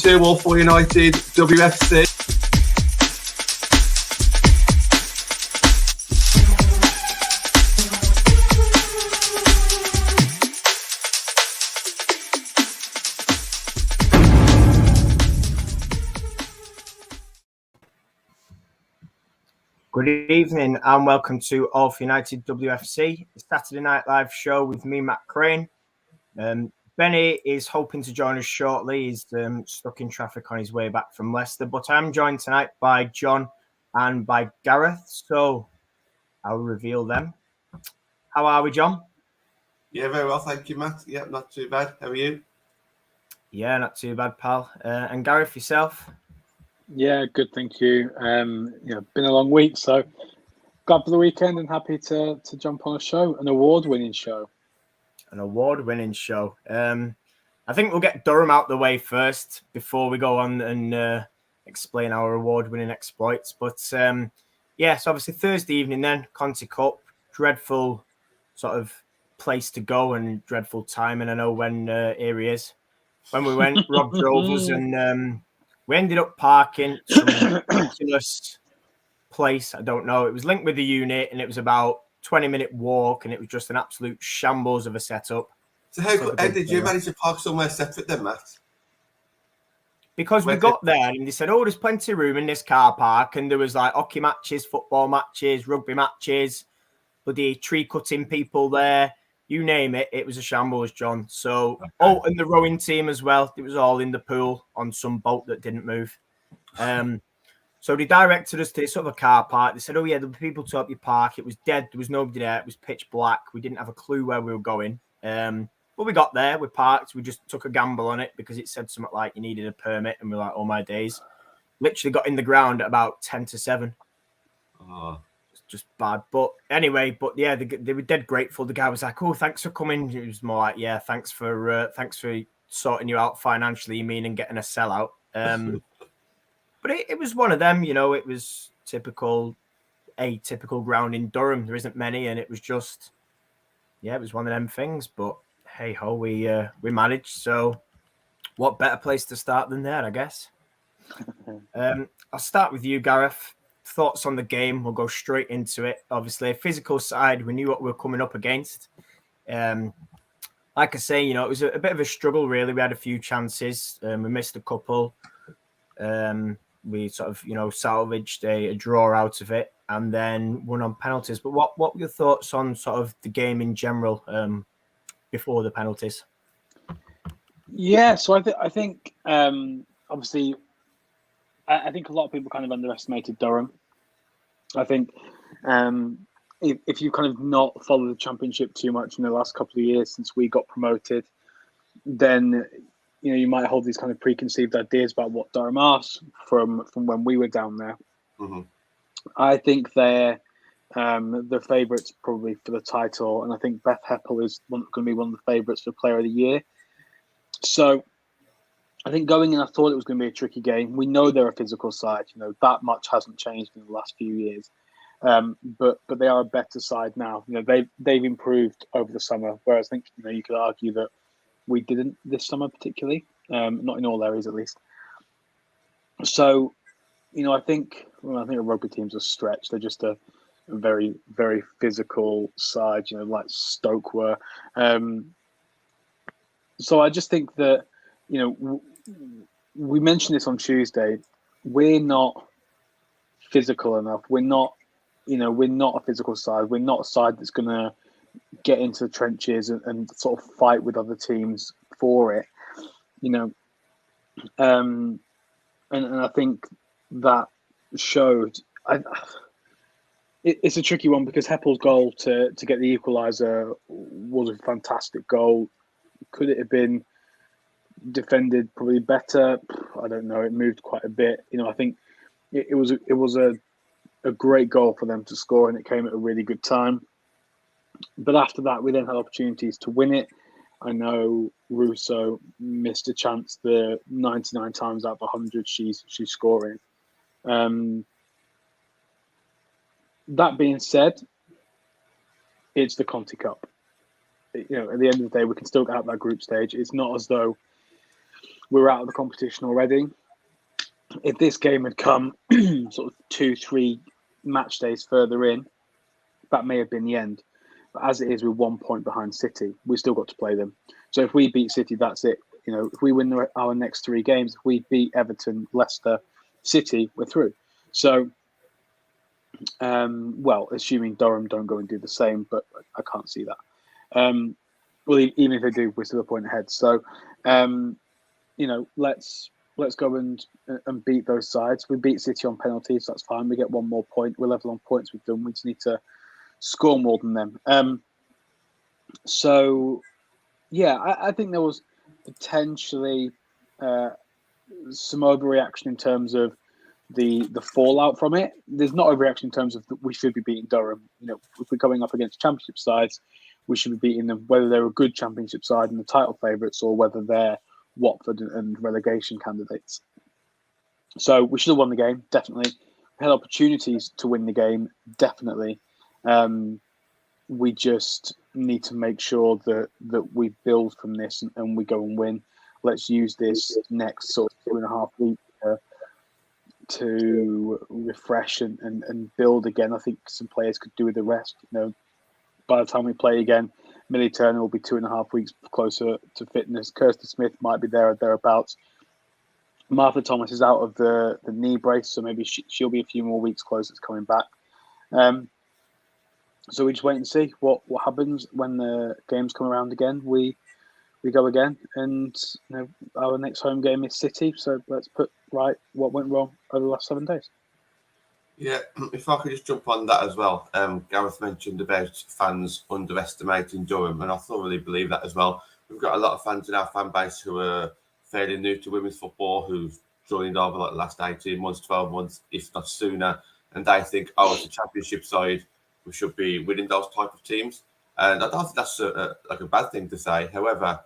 to Walford United WFC. Good evening and welcome to Walford United WFC, the Saturday Night Live show with me, Matt Crane. Benny is hoping to join us shortly. He's stuck in traffic on his way back from Leicester, but I'm joined tonight by John and by Gareth, so I'll reveal them. How are we, John? Yeah, very well, thank you, Matt. Yeah, not too bad. How are you? Yeah, not too bad, pal. And Gareth, yourself? Yeah, good, thank you. Been a long week, so glad for the weekend and happy to jump on a show, an award-winning show. An award-winning show. I think we'll get Durham out the way first before we go on and explain our award-winning exploits. But so obviously Thursday evening then, Conti Cup, dreadful sort of place to go and dreadful time. And I know when here he is. When we went, Rob drove us and we ended up parking some ridiculous place. I don't know. It was linked with the unit and it was about 20-minute walk and it was just an absolute shambles of a setup. So how did you manage to park somewhere separate then, Matt? Because we got there and they said, oh, there's plenty of room in this car park. And there was like hockey matches, football matches, rugby matches, bloody tree cutting people there. You name it, it was a shambles, John. So, and the rowing team as well. It was all in the pool on some boat that didn't move. So they directed us to this other car park. They said, oh, yeah, there'll be people to help you park. It was dead. There was nobody there. It was pitch black. We didn't have a clue where we were going. But we got there. We parked. We just took a gamble on it because it said something like you needed a permit. And we're like, oh, my days. Literally got in the ground at about 10 to 7. Oh. Just bad. But anyway, they were dead grateful. The guy was like, oh, thanks for coming. It was more like, yeah, thanks for sorting you out financially, you mean, and getting a sellout. But it was one of them, you know, it was a typical ground in Durham. There isn't many, and it was just, it was one of them things. But hey ho, we managed. So what better place to start than there, I guess. I'll start with you, Gareth. Thoughts on the game? We'll go straight into it. Obviously, physical side, we knew what we were coming up against. Like I say, you know, it was a bit of a struggle, really. We had a few chances. We missed a couple. We sort of, you know, salvaged a draw out of it and then won on penalties. But what were your thoughts on sort of the game in general before the penalties? Yeah, so I think obviously, I think a lot of people kind of underestimated Durham. I think if you kind of not follow the Championship too much in the last couple of years since we got promoted, then you know you might hold these kind of preconceived ideas about what Durham are from when we were down there. Mm-hmm. I think they're the favourites probably for the title, and I think Beth Heppel is going to be one of the favourites for Player of the Year. So I think going in, I thought it was going to be a tricky game. We know they're a physical side. You know, that much hasn't changed in the last few years. But they are a better side now. You know, they've improved over the summer, whereas I think, you know, you could argue that we didn't this summer particularly, not in all areas at least. So, you know, I think a rugby team's a stretch. They're just a very, very physical side, you know, like Stoke were. So I just think that, you know, we mentioned this on Tuesday. We're not physical enough. We're not a physical side. We're not a side that's going to get into the trenches and sort of fight with other teams for it. You know, and I think that showed. It's a tricky one because Heppel's goal to get the equaliser was a fantastic goal. Could it have been defended probably better? I don't know. It moved quite a bit. You know, I think it was a great goal for them to score, and it came at a really good time. But after that, we then had opportunities to win it. I know Russo missed a chance the 99 times out of 100 she's scoring. That being said, it's the Conti Cup. You know, at the end of the day, we can still get out that group stage. It's not as though we're out of the competition already. If this game had come sort of 2-3 match days further in, that may have been the end. But as it is, we're 1 point behind City. We've still got to play them. So if we beat City, that's it. If we win our next 3 games, if we beat Everton, Leicester, City, we're through. So, assuming Durham don't go and do the same, but I can't see that. Even if they do, we're still a point ahead. So, let's go and beat those sides. We beat City on penalties. That's fine. We get 1 more point. We're level on points with them. We just need to score more than them. I think there was potentially some overreaction in terms of the fallout from it. There's not overreaction in terms of we should be beating Durham. If we're going up against championship sides, we should be beating them, whether they're a good championship side and the title favourites or whether they're Watford and relegation candidates. So we should have won the game, definitely. We had opportunities to win the game, definitely. We just need to make sure that we build from this and we go and win. Let's use this next sort of 2.5 weeks to refresh and build again. I think some players could do with the rest. By the time we play again, Millie Turner will be 2.5 weeks closer to fitness. Kirsty Smith might be there or thereabouts. Martha Thomas is out of the knee brace, so maybe she'll be a few more weeks closer to coming back. So we just wait and see what happens when the games come around again. We go again, and our next home game is City. So let's put right what went wrong over the last 7 days. Yeah, if I could just jump on that as well. Gareth mentioned about fans underestimating Durham, and I thoroughly believe that as well. We've got a lot of fans in our fan base who are fairly new to women's football, who've joined over like the last 18 months, 12 months, if not sooner, and they think, it's a championship side, we should be winning those type of teams. And I don't think that's a bad thing to say. However,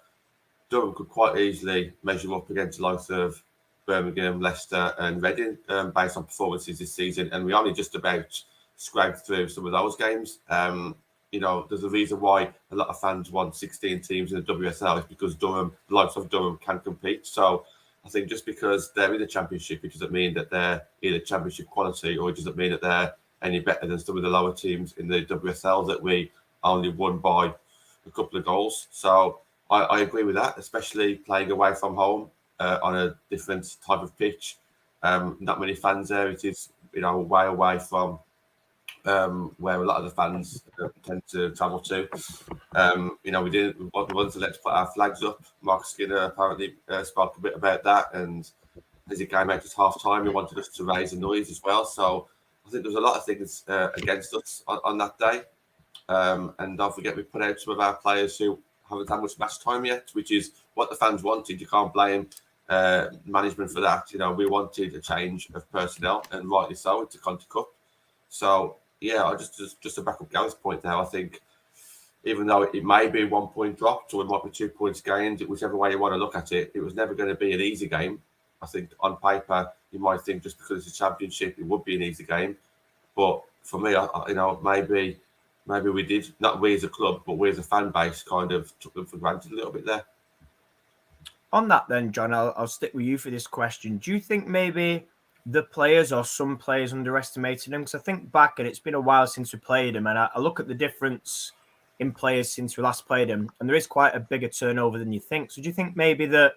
Durham could quite easily measure up against the likes of Birmingham, Leicester and Reading based on performances this season, and we only just about scraped through some of those games. There's a reason why a lot of fans want 16 teams in the WSL is because the likes of Durham can compete. So I think just because they're in the championship, it doesn't mean that they're either championship quality or it doesn't mean that they're any better than some of the lower teams in the WSL that we only won by a couple of goals. So I agree with that, especially playing away from home. On a different type of pitch, not many fans there. It is, way away from where a lot of the fans tend to travel to. We wanted to let's put our flags up. Mark Skinner apparently spoke a bit about that, and as it came out at half time, he wanted us to raise a noise as well. So I think there's a lot of things against us on that day. And don't forget, we put out some of our players who haven't had much match time yet, which is what the fans wanted. You can't blame management for that. We wanted a change of personnel, and rightly so. It's a Conti Cup. So yeah, I just to back up Gareth's point there, I think even though it may be 1 point dropped or it might be 2 points gained, whichever way you want to look at it, it was never going to be an easy game. I think on paper you might think just because it's a championship it would be an easy game, but for me, maybe we did, not we as a club, but we as a fan base kind of took them for granted a little bit there. On that then, John, I'll stick with you for this question. Do you think maybe the players or some players underestimated them? Because I think back, and it's been a while since we played them, and I look at the difference in players since we last played them, and there is quite a bigger turnover than you think. So do you think maybe that,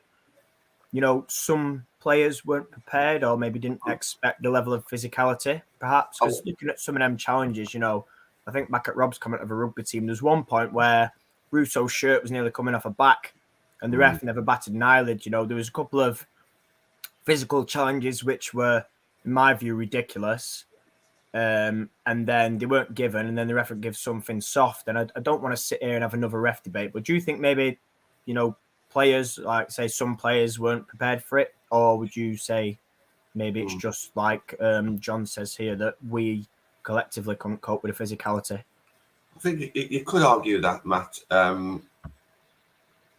some players weren't prepared or maybe didn't expect the level of physicality, perhaps? Because looking at some of them challenges, I think back at Rob's comment of a rugby team, there's one point where Russo's shirt was nearly coming off a back and the ref never batted an eyelid. There was a couple of physical challenges which were, in my view, ridiculous. And then they weren't given, and then the ref would give something soft. And I don't want to sit here and have another ref debate, but do you think maybe, players, like say some players weren't prepared for it? Or would you say maybe it's just like John says here, that we collectively couldn't cope with the physicality? I think you could argue that, Matt.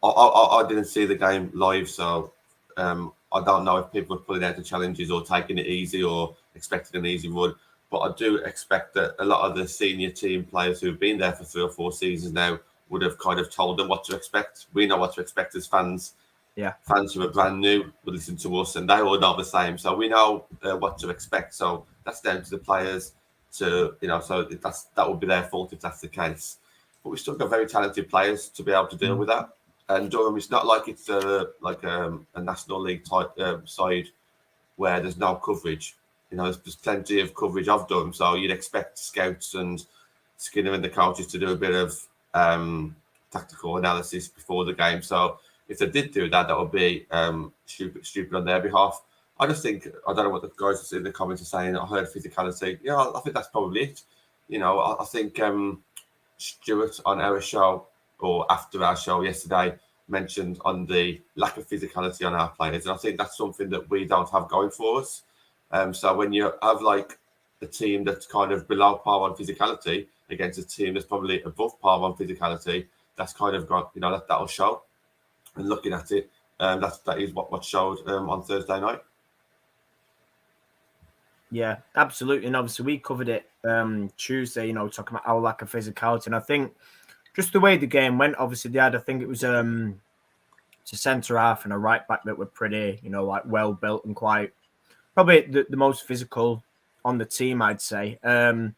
I didn't see the game live, so I don't know if people are pulling out the challenges or taking it easy or expecting an easy run. But I do expect that a lot of the senior team players who've been there for 3 or 4 seasons now would have kind of told them what to expect. We know what to expect as fans. Yeah. Fans who are brand new will listen to us, and they all know the same. So we know what to expect. So that's down to the players to, so that would be their fault if that's the case. But we've still got very talented players to be able to deal with that. And Durham, it's not like it's a National League type side where there's no coverage. There's plenty of coverage of Durham, so you'd expect scouts and Skinner and the coaches to do a bit of tactical analysis before the game. So if they did do that, that would be stupid on their behalf. I just think, I don't know what the guys in the comments are saying. I heard physicality. Yeah, I think that's probably it. I think Stuart on our show or after our show yesterday mentioned on the lack of physicality on our players, and I think that's something that we don't have going for us. So when you have like a team that's kind of below par on physicality against a team that's probably above par on physicality, that's kind of got that'll show. And looking at it, that is what showed on Thursday night. Yeah, absolutely. And obviously we covered it Tuesday, talking about our lack of physicality. And I think just the way the game went, obviously they had, I think it was a centre half and a right back that were pretty, like well built and quite probably the most physical on the team, I'd say. And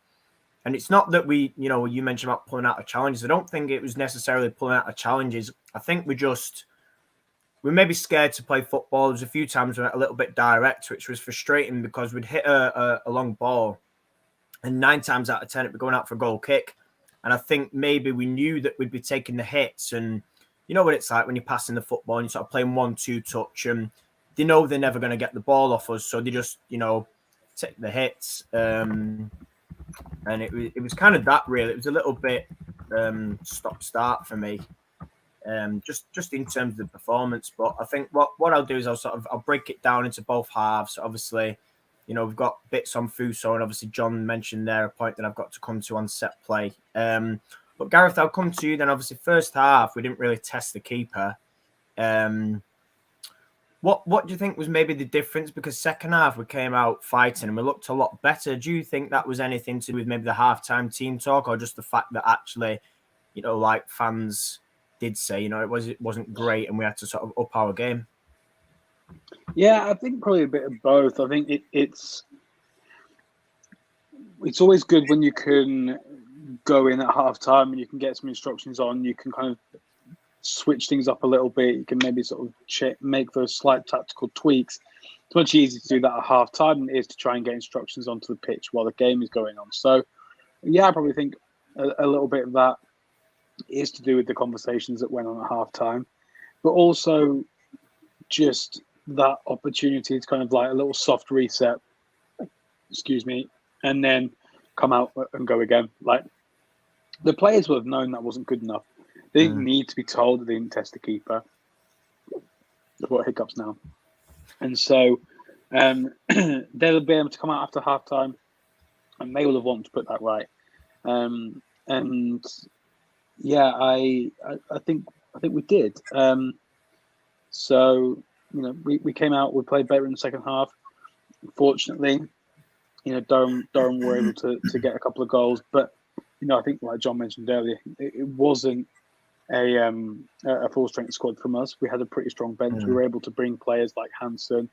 it's not that we, you mentioned about pulling out of challenges. I don't think it was necessarily pulling out of challenges. I think we're maybe scared to play football. There's a few times we went a little bit direct, which was frustrating because we'd hit a long ball and 9 times out of 10 it'd be going out for a goal kick. And I think maybe we knew that we'd be taking the hits, and you know what it's like when you're passing the football and you're sort of playing 1-2 touch, and they know they're never going to get the ball off us. So they just, take the hits. And it was kind of that really. It was a little bit stop-start for me. Just in terms of the performance, but I think what I'll do is I'll break it down into both halves. Obviously, we've got bits on Fuso, and obviously John mentioned there a point that I've got to come to on set play. But Gareth, I'll come to you then. Obviously, first half we didn't really test the keeper. What do you think was maybe the difference? Because second half we came out fighting and we looked a lot better. Do you think that was anything to do with maybe the halftime team talk, or just the fact that actually, like fans did say, it wasn't great and we had to sort of up our game? Yeah, I think probably a bit of both. I think it's always good when you can go in at half time and you can get some instructions on. You can kind of switch things up a little bit. You can maybe sort of make those slight tactical tweaks. It's much easier to do that at half time than it is to try and get instructions onto the pitch while the game is going on. So, yeah, I probably think a little bit of that is to do with the conversations that went on at half time, but also just that opportunity to kind of like a little soft reset, and then come out and go again. Like the players would have known that wasn't good enough. They didn't need to be told that they didn't test the keeper. I've got hiccups now. And so they'll be able to come out after half time and they will have wanted to put that right. And yeah, I think we did. So we came out, we played better in the second half. Unfortunately, Durham were able to get a couple of goals, but I think like John mentioned earlier, it wasn't a full strength squad from us. We had a pretty strong bench. We were able to bring players like Hansen,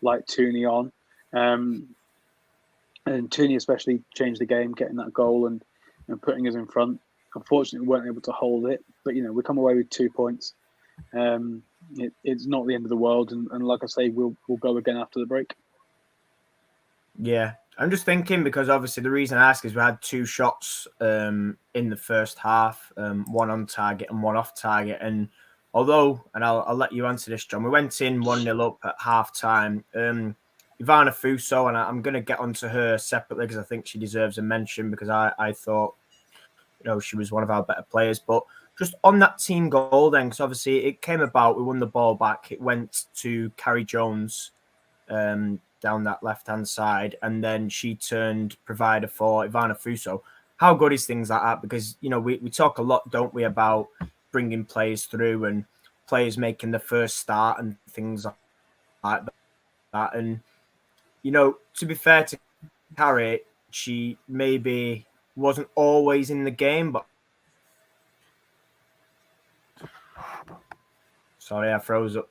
like Tooney on, and Tooney especially changed the game, getting that goal and putting us in front. Unfortunately, we weren't able to hold it, but we come away with 2 points. It's not the end of the world, and like I say, we'll go again after the break. Yeah, I'm just thinking because obviously the reason I ask is we had 2 shots in the first half, one on target and one off target. And although, and I'll let you answer this, John, we went in 1-0 up at half time. Ivana Fuso, and I'm going to get onto her separately because I think she deserves a mention because I thought, she was one of our better players. But just on that team goal then, because obviously it came about, we won the ball back. It went to Carrie Jones down that left-hand side, and then she turned provider for Ivana Fuso. How good is things like that? Because, we talk a lot, don't we, about bringing players through and players making the first start and things like that. And, to be fair to Carrie, she maybe wasn't always in the game, but sorry, I froze up.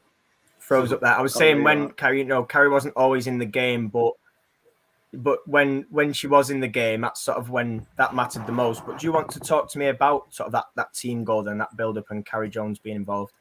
throws up there. I was saying when Carrie wasn't always in the game, but when she was in the game, that's sort of when that mattered the most. But do you want to talk to me about sort of that team goal and that build up and Carrie Jones being involved?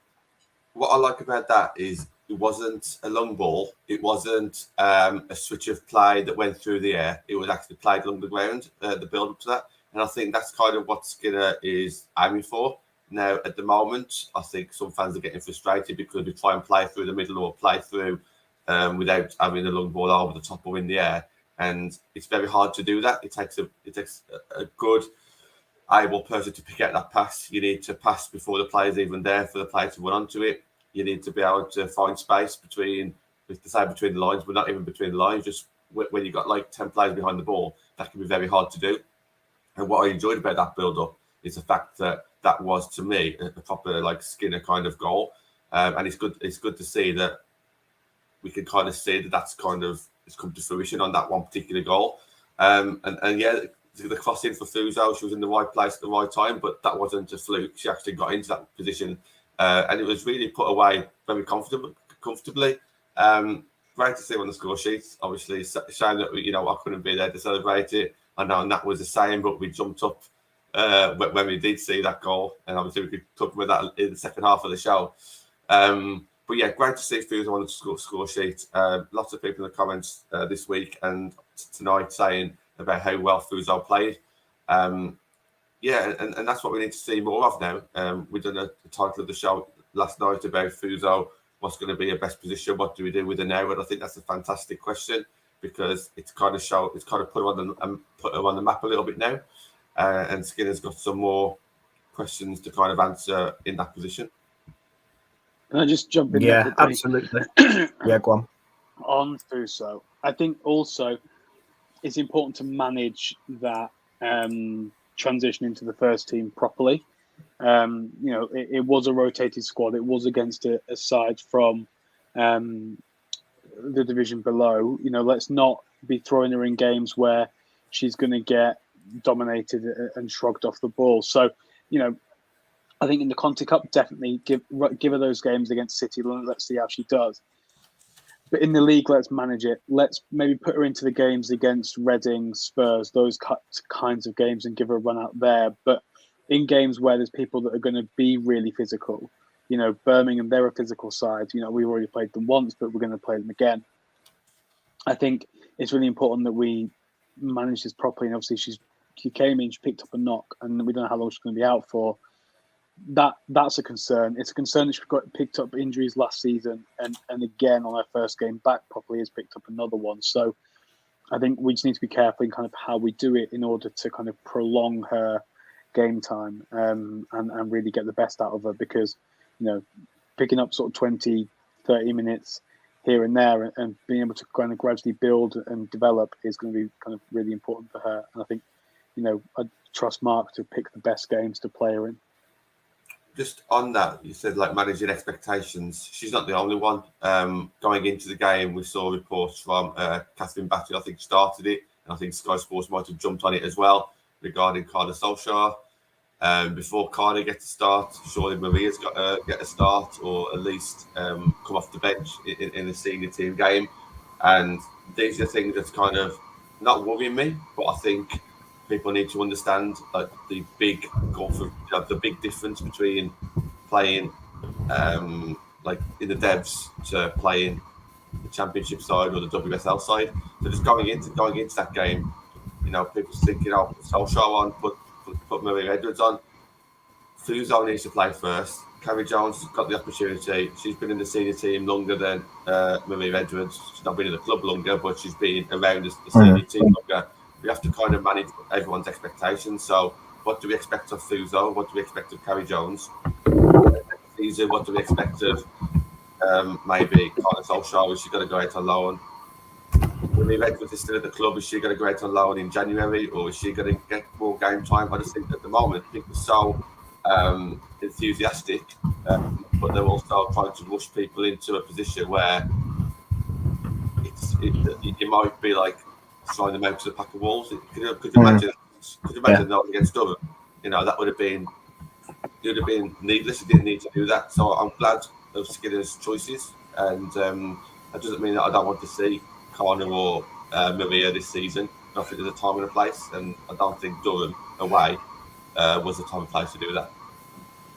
What I like about that is it wasn't a long ball. It wasn't a switch of play that went through the air. It was actually played along the ground, the build up to that. And I think that's kind of what Skinner is aiming for. Now, at the moment, I think some fans are getting frustrated because we try and play through the middle or play through without having the long ball over the top or in the air. And it's very hard to do that. It takes a good, able person to pick out that pass. You need to pass before the player's even there for the player to run onto it. You need to be able to find space between the lines, but not even between the lines. Just when you've got like 10 players behind the ball, that can be very hard to do. And what I enjoyed about that build-up is the fact that was, to me, a proper like Skinner kind of goal. And it's good to see that we can kind of see that that's kind of it's come to fruition on that one particular goal. And yeah, the cross in for Fuso, she was in the right place at the right time, but that wasn't a fluke. She actually got into that position, and it was really put away very comfortably. Great to see on the score sheet. Obviously, shame that I couldn't be there to celebrate it. I know, and that was the same, but we jumped up when we did see that goal, and obviously we could talk about that in the second half of the show. But yeah, great to see Fuso on the score sheet. Lots of people in the comments this week and tonight saying about how well Fuso played. Yeah, and that's what we need to see more of now. We've done a title of the show last night about Fuso. What's going to be her best position? What do we do with her now? And I think that's a fantastic question because it's kind of put her on the map a little bit now. And Skinner's got some more questions to kind of answer in that position. Can I just jump in? Yeah, absolutely. Yeah, go on. On Fuso, I think also it's important to manage that transition into the first team properly. It was a rotated squad. It was against a side from the division below. Let's not be throwing her in games where she's going to get dominated and shrugged off the ball. So, I think in the Conti Cup, definitely give her those games against City. Let's see how she does. But in the league, let's manage it. Let's maybe put her into the games against Reading, Spurs, those kinds of games, and give her a run out there. But in games where there's people that are going to be really physical, Birmingham, they're a physical side. We've already played them once, but we're going to play them again. I think it's really important that we manage this properly. And obviously, she came in, she picked up a knock, and we don't know how long she's going to be out for. That's a concern. It's a concern that she got picked up injuries last season, and again on her first game back properly has picked up another one. So I think we just need to be careful in kind of how we do it in order to kind of prolong her game time and really get the best out of her, because picking up sort of 20-30 minutes here and there and being able to kind of gradually build and develop is going to be kind of really important for her. And I think I trust Mark to pick the best games to play her in. Just on that, you said like managing expectations. She's not the only one. Going into the game, we saw reports from Catherine Batty, I think, started it. And I think Sky Sports might have jumped on it as well regarding Carla Solskjaer. Before Carla gets a start, surely Maria's got to get a start or at least come off the bench in the senior team game. And these are things that's kind of not worrying me, but I think people need to understand like the big gulf of the big difference between playing like in the devs to playing the championship side or the WSL side. So just going into that game, people's thinking, put Solskjaer on, put Maria Edwards on. Fuso needs to play first. Carrie Jones has got the opportunity. She's been in the senior team longer than Maria Edwards. She's not been in the club longer, but she's been around the senior team longer. We have to kind of manage everyone's expectations. So what do we expect of Fuso? What do we expect of Carrie Jones? What do we expect of maybe Carla Solskjaer? Is she going to go out on loan? Maria Edwards is still at the club. Is she going to go out on loan in January, or is she going to get more game time? I just think at the moment people are so enthusiastic, but they're also trying to rush people into a position where it might be like throwing them out to the pack of wolves. Could you imagine that against Durham? That would have been needless. You didn't need to do that. So I'm glad of Skinner's choices. And that doesn't mean that I don't want to see Connor or Maria this season. I think there's a time and a place, and I don't think Durham away was the time and place to do that.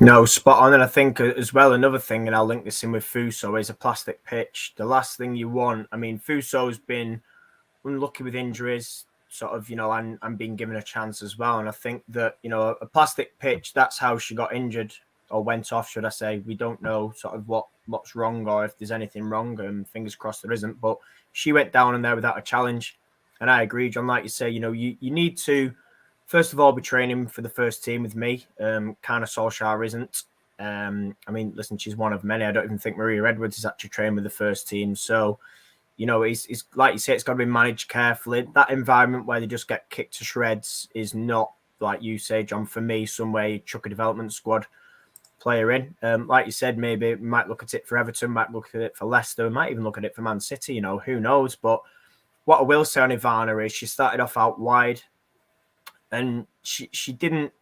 No, spot on. And I think as well, another thing, and I'll link this in with Fuso, is a plastic pitch. The last thing you want, I mean, Fuso's been unlucky with injuries, sort of, and being given a chance as well. And I think that, a plastic pitch, that's how she got injured or went off, should I say. We don't know sort of what's wrong or if there's anything wrong, and fingers crossed there isn't. But she went down in there without a challenge. And I agree, John, like you say, you need to, first of all, be training for the first team with me. Kind of Solskjaer isn't. I mean, listen, she's one of many. I don't even think Maria Edwards is actually training with the first team. So, it's like you say, it's got to be managed carefully. That environment where they just get kicked to shreds is not, like you say, John, for me, some way chuck a development squad player in. Like you said, maybe we might look at it for Everton, might look at it for Leicester, might even look at it for Man City, who knows. But what I will say on Ivana is she started off out wide and she didn't,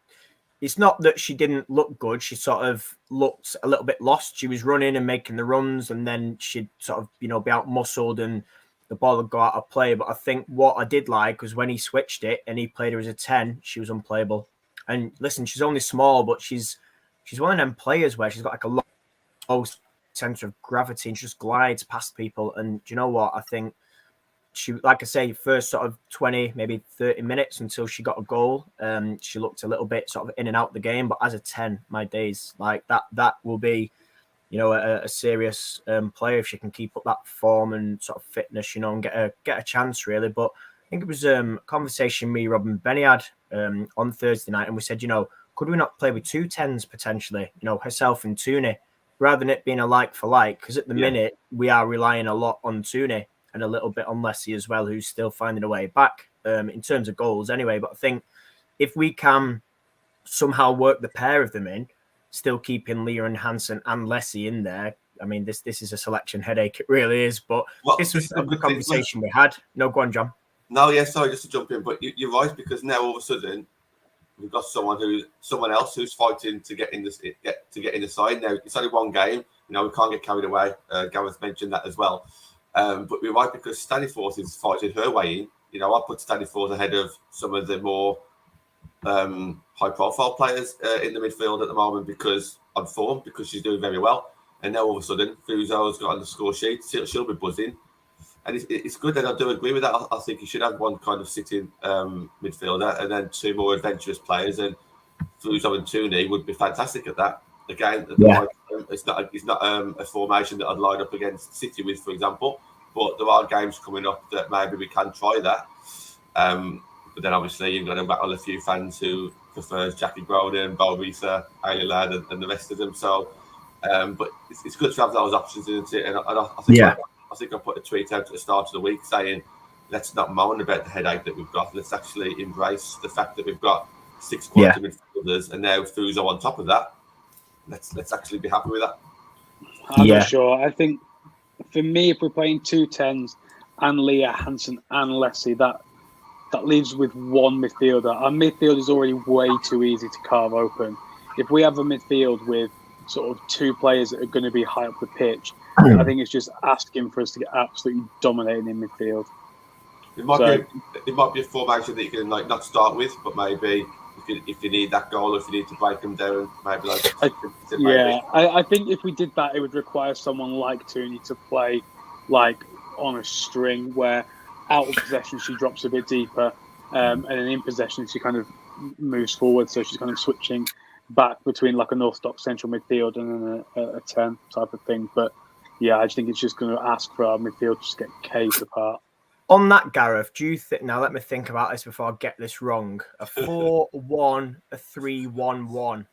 it's not that she didn't look good. She sort of looked a little bit lost. She was running and making the runs, and then she'd sort of, be out muscled and the ball would go out of play. But I think what I did like was when he switched it and he played her as a 10, she was unplayable. And listen, she's only small, but she's one of them players where she's got like a low center of gravity and she just glides past people. And do you know what? I think she, like I say, first sort of 20, maybe 30 minutes until she got a goal. She looked a little bit sort of in and out the game, but as a 10, my days, like that will be, a serious player if she can keep up that form and sort of fitness, and get a chance really. But I think it was a conversation me, Rob and Benny had on Thursday night, and we said, could we not play with 2 10s potentially, herself and Tooney, rather than it being a like for like? Because at the minute we are relying a lot on Tooney and a little bit on Leslie as well, who's still finding a way back in terms of goals anyway. But I think if we can somehow work the pair of them in, still keeping Leah and Hansen and Leslie in there, I mean, this is a selection headache. It really is. But this was the conversation we had. No, go on, John. No, yeah, sorry, just to jump in. But you're right, because now all of a sudden we've got someone else who's fighting to get in the side. Now it's only one game. We can't get carried away. Gareth mentioned that as well. But we're right, because Staniforth is fighting her way in. I put Staniforth ahead of some of the more high-profile players in the midfield at the moment because on form, because she's doing very well. And now all of a sudden, Fuso's got on the score sheet. She'll be buzzing. And it's good, and I do agree with that. I think you should have one kind of sitting midfielder and then 2 more adventurous players. And Fuso and Tooney would be fantastic at that. Again, it's not a formation that I'd line up against City with, for example. But there are games coming up that maybe we can try that. But then obviously you've got to battle a few fans who prefers Jackie Groden, Bo Risa, Ailey Ladd, and the rest of them. So, but it's good to have those options, isn't it? And I think I put a tweet out at the start of the week saying, let's not moan about the headache that we've got. Let's actually embrace the fact that we've got 6 quality midfielders, and now Fuso on top of that. Let's actually be happy with that. I'm not sure. I think for me, if we're playing 2 10s and Leah, Hansen and Leslie, that leaves with one midfielder. Our midfield is already way too easy to carve open. If we have a midfield with sort of 2 players that are going to be high up the pitch, I think it's just asking for us to get absolutely dominating in midfield. It might be a formation that you can not start with, but maybe if you need that goal, if you need to break them down, maybe I think if we did that, it would require someone like Tooney to play like on a string, where out of possession she drops a bit deeper, and then in possession she kind of moves forward, so she's kind of switching back between like an orthodox central midfield and then a 10 type of thing. But yeah, I just think it's just going to ask for our midfield to just get caved apart. On that, Gareth, do you think, now let me think about this before I get this wrong, a 4-1, a 3-1-1?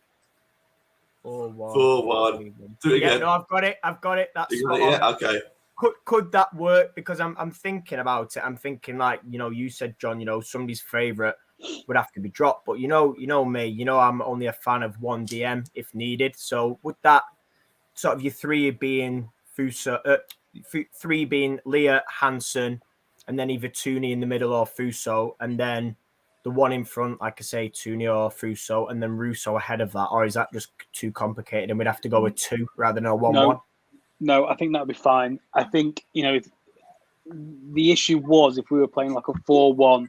4-1. Do it again. Yeah, no, I've got it. That's spot on. Yeah, okay. Could that work? Because I'm thinking about it. I'm thinking like, you said, John, somebody's favourite would have to be dropped. But you know me, I'm only a fan of 1 DM if needed. So would that sort of your 3 being Fuso, 3 being Leah, Hansen, and then either Tooney in the middle or Fuso, and then the one in front, like I say, Tooney or Fuso, and then Russo ahead of that? Or is that just too complicated and we'd have to go with 2 rather than a 1-1? No, I think that would be fine. I think, if the issue was if we were playing like a 4-1,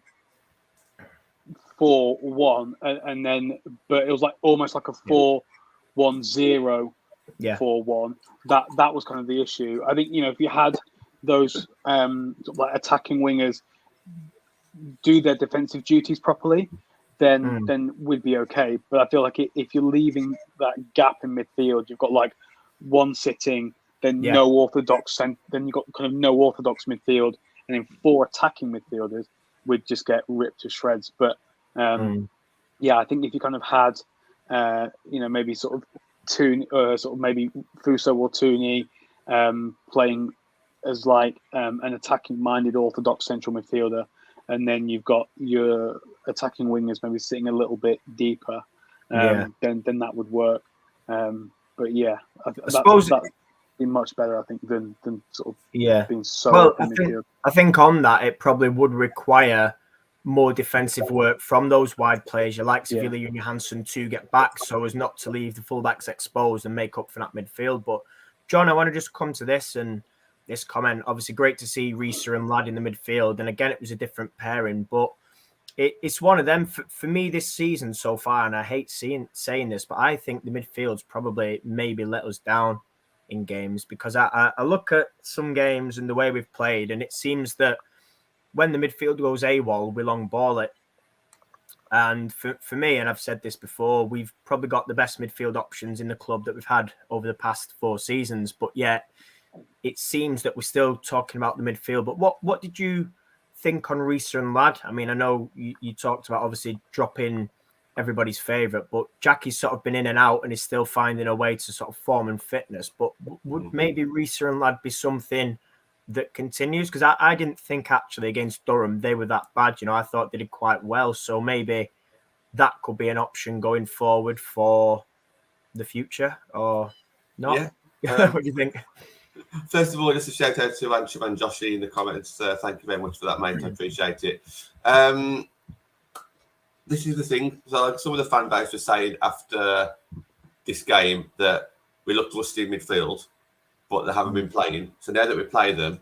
4-1, and then, but it was like almost like a 4-1-0, Yeah. 4-1. That was kind of the issue. I think, if you had those like attacking wingers do their defensive duties properly, then we'd be okay. But I feel like if you're leaving that gap in midfield, you've got like one sitting, then no orthodox, then you've got kind of no orthodox midfield, and then 4 attacking midfielders would just get ripped to shreds. But yeah, I think if you kind of had, maybe sort of sort of maybe Fuso or Tooney playing as like an attacking-minded orthodox central midfielder, and then you've got your attacking wingers maybe sitting a little bit deeper, then that would work. But yeah, I suppose that'd be much better, I think, than sort of being so in midfield. I think on that, it probably would require more defensive work from those wide players, your likes of Ilya and Johansson, to get back so as not to leave the fullbacks exposed and make up for that midfield. But John, I want to just come to this comment. Obviously, great to see Risa and Ladd in the midfield. And again, it was a different pairing, but it's one of them for me this season so far. And I hate saying this, but I think the midfield's probably maybe let us down in games, because I look at some games and the way we've played, and it seems that when the midfield goes AWOL, we long ball it. And for me, and I've said this before, we've probably got the best midfield options in the club that we've had over the past 4 seasons. But yet, it seems that we're still talking about the midfield. But what did you think on Risa and Ladd? I mean, I know you talked about obviously dropping everybody's favourite, but Jackie's sort of been in and out and is still finding a way to sort of form and fitness. But would maybe Risa and Ladd be something that continues? Because I didn't think actually against Durham they were that bad. I thought they did quite well. So maybe that could be an option going forward for the future, or not? Yeah. What do you think? First of all, just a shout out to Anshuman and Joshi in the comments. Thank you very much for that, mate. I appreciate it. This is the thing. So, like, some of the fan base was saying after this game that we looked rusty in midfield, but they haven't been playing. So now that we play them,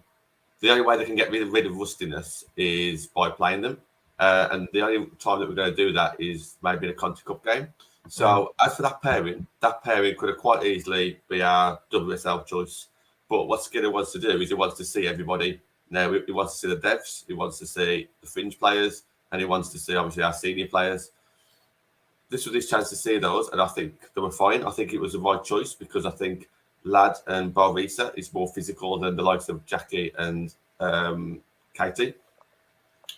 the only way they can get rid of rustiness is by playing them. And the only time that we're going to do that is maybe in a Conti Cup game. So as for that pairing could have quite easily be our WSL choice. But what Skinner wants to do is he wants to see everybody. Now, he wants to see the devs, he wants to see the fringe players, and he wants to see, obviously, our senior players. This was his chance to see those, and I think they were fine. I think it was the right choice, because I think Ladd and Barisa is more physical than the likes of Jackie and Katie.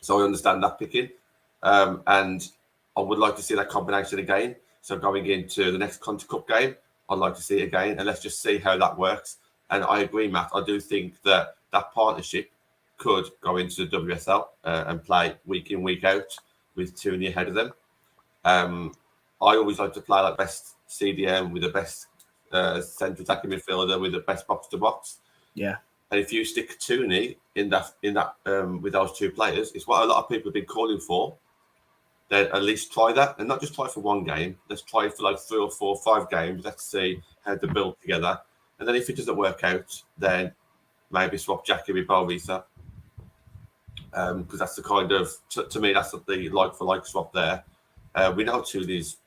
So I understand that picking. And I would like to see that combination again. So going into the next Conti Cup game, I'd like to see it again, and let's just see how that works. And I agree, Matt. I do think that partnership could go into the WSL and play week in, week out with Tooney ahead of them. I always like to play like best CDM with the best central attacking midfielder with the best box to box. Yeah. And if you stick Tooney in that with those 2 players, it's what a lot of people have been calling for. Then at least try that, and not just try for 1 game. Let's try for like 3 or 4 or 5 games. Let's see how they build together. And then if it doesn't work out, then maybe swap Jackie with Barisa. Because that's the kind of, to me, that's the like-for-like swap there. We know Tooney's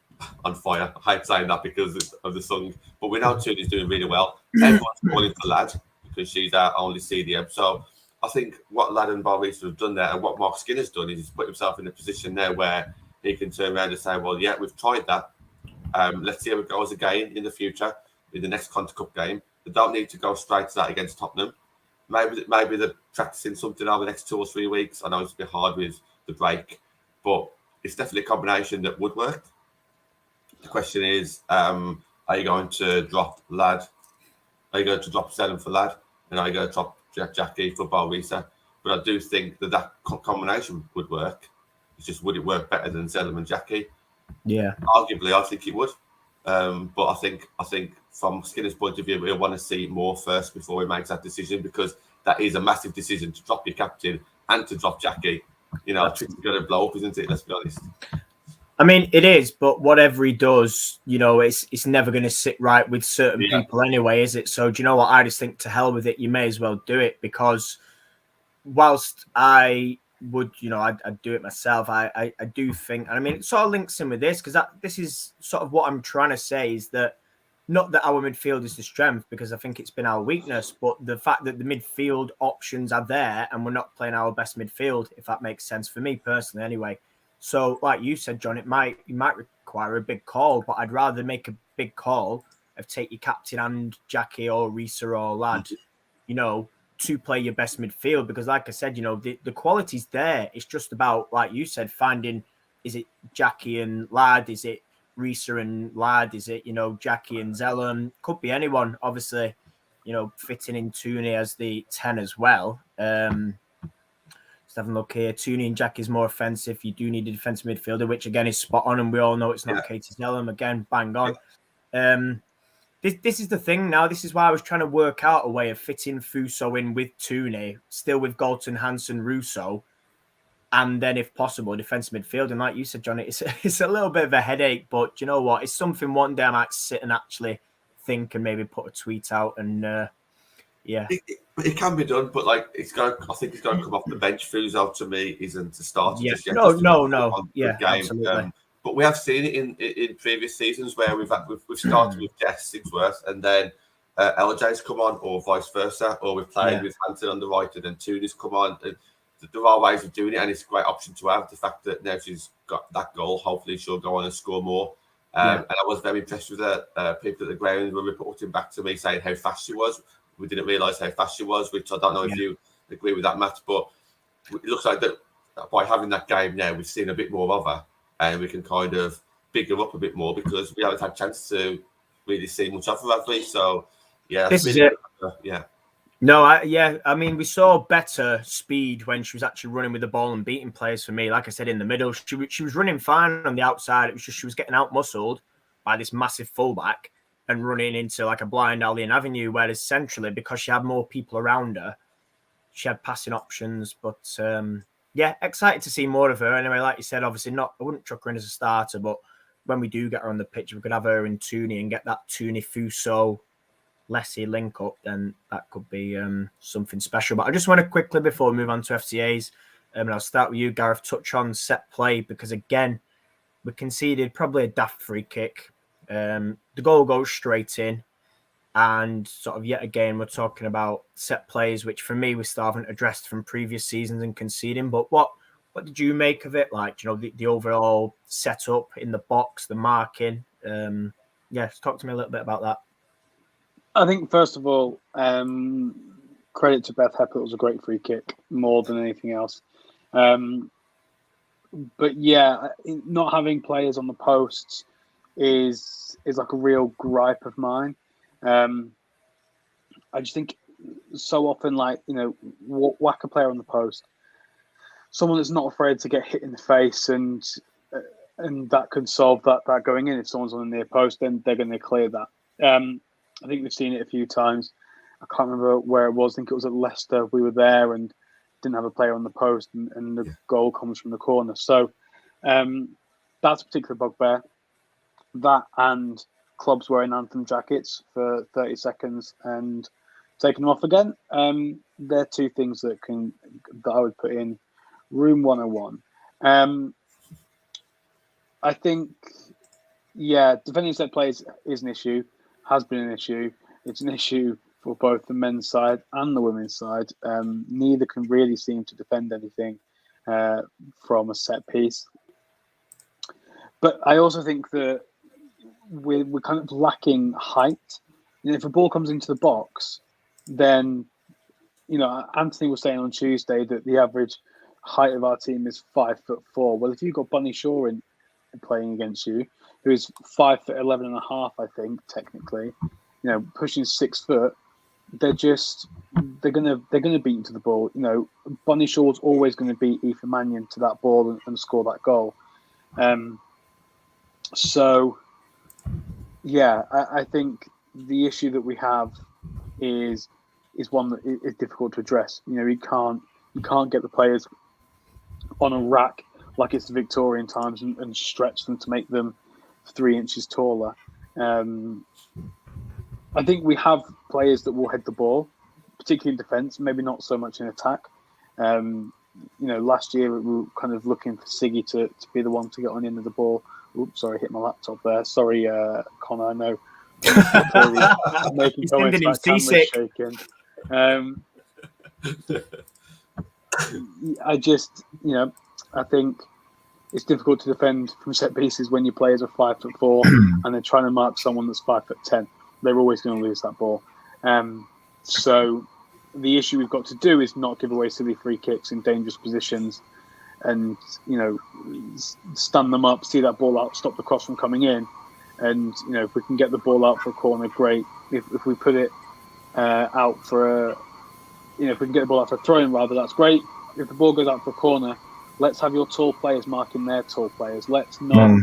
on fire. I hate saying that because of the song, but we know Tooney's doing really well. Everyone's calling for Ladd because she's our only CDM. So I think what Ladd and Barisa have done there, and what Mark Skinner's done, is he's put himself in a position now where he can turn around and say, well, yeah, we've tried that. Let's see how it goes again in the future in the next Conti Cup game. They don't need to go straight to that against Tottenham. Maybe they're practicing something over the next 2 or 3 weeks. I know it's a bit hard with the break, but it's definitely a combination that would work. The question is, are you going to drop Ladd? Are you going to drop Zelen for Ladd? And are you going to drop Jackie for Barisa? But I do think that combination would work. It's just, would it work better than Zelen and Jackie? Yeah. Arguably, I think it would. But I think from Skinner's point of view, we'll want to see more first before he makes that decision, because that is a massive decision to drop your captain and to drop Jackie. It's going to blow up, isn't it? Let's be honest. I mean, it is, but whatever he does, it's never going to sit right with certain people anyway, is it? So do you know what? I just think to hell with it. You may as well do it, because whilst I would, I'd do it myself. I do think, and I mean, it sort of links in with this, because this is sort of what I'm trying to say, is that not that our midfield is the strength, because I think it's been our weakness, but the fact that the midfield options are there and we're not playing our best midfield, if that makes sense for me personally, anyway. So, like you said, John, it might require a big call, but I'd rather make a big call of take your captain and Jackie or Risa or Lad, to play your best midfield, because like I said, the quality's there. It's just about, like you said, finding, is it Jackie and Lad? Is it Risa and Lad? Is it, Jackie and Zellum? Could be anyone, obviously, fitting in Tooney as the 10 as well. Just having a look here. Tooney and Jackie's more offensive. You do need a defensive midfielder, which again is spot on, and we all know it's not Katie Zellum. Again, bang on. This is the thing now. This is why I was trying to work out a way of fitting Fuso in with Tooney, still with Galton, Hansen, Russo, and then, if possible, defensive midfield. And like you said, John, it's a little bit of a headache, but you know what? It's something one day I might sit and actually think and maybe put a tweet out. And it can be done, but I think it's going to come off the bench. Fuso to me isn't to start. Yeah. Just yet. No. Yeah, game. absolutely. But we have seen it in previous seasons where we've started with Jess Sigsworth and then LJ's come on, or vice versa, or we've played with Hanson on the right and then Tooney's come on. And there are ways of doing it, and it's a great option to have. The fact that now she's got that goal, hopefully she'll go on and score more. And I was very impressed with the people at the ground were reporting back to me saying how fast she was. We didn't realise how fast she was, which I don't know if you agree with that, Matt, but it looks like that by having that game now, we've seen a bit more of her, and we can kind of big her up a bit more, because we haven't had a chance to really see much of her, have we? So, this is it. No, I mean, we saw better speed when she was actually running with the ball and beating players for me. Like I said, in the middle, she was running fine on the outside. It was just she was getting out-muscled by this massive fullback and running into like a blind alley and avenue, whereas centrally, because she had more people around her, she had passing options. But, excited to see more of her. Anyway, like you said, obviously I wouldn't chuck her in as a starter, but when we do get her on the pitch, we could have her in Tooney and get that Tooney-Fuso Lessie link up, then that could be something special. But I just want to quickly, before we move on to FCAs, and I'll start with you, Gareth, touch on set play, because again, we conceded probably a daft free kick. The goal goes straight in, and sort of yet again, we're talking about set plays, which for me we still haven't addressed from previous seasons and conceding. But what did you make of it? Like, the overall setup in the box, the marking. Talk to me a little bit about that. I think, first of all, credit to Beth Heppel. It was a great free kick, more than anything else. But not having players on the posts is like a real gripe of mine. I just think so often, whack a player on the post, someone that's not afraid to get hit in the face, and that could solve that going in. If someone's on the near post, then they're going to clear that. I think we've seen it a few times. I can't remember where it was. I think it was at Leicester. We were there and didn't have a player on the post, and the goal comes from the corner. So that's a particular bugbear. That and clubs wearing anthem jackets for 30 seconds and taking them off again. They're two things that I would put in room 101. I think, defending set plays is an issue. Has been an issue. It's an issue for both the men's side and the women's side. Neither can really seem to defend anything from a set piece. But I also think that we're kind of lacking height. If a ball comes into the box, then, Anthony was saying on Tuesday that the average height of our team is 5'4". Well, if you've got Bunny Shaw playing against you, who is 5'11.5", I think, technically, pushing 6 foot, they're gonna beat you to the ball. Bunny Shaw's always going to beat Aoife Mannion to that ball and score that goal. I think the issue that we have is one that is difficult to address. You can't get the players on a rack like it's the Victorian times and stretch them to make them 3 inches taller. I think we have players that will head the ball, particularly in defence, maybe not so much in attack. Last year we were kind of looking for Siggy to be the one to get on the end of the ball. Oops, sorry, hit my laptop there. Sorry, Connor, I know. Making comments about cameras shaking. I think it's difficult to defend from set pieces when your players are 5'4" and they're trying to mark someone that's 5'10". They're always going to lose that ball. So the issue we've got to do is not give away silly free kicks in dangerous positions, and stand them up, see that ball out, stop the cross from coming in, and if we can get the ball out for a corner, great. If we put it out for if we can get the ball out for a throw-in, rather, that's great. If the ball goes out for a corner, let's have your tall players marking their tall players. Let's not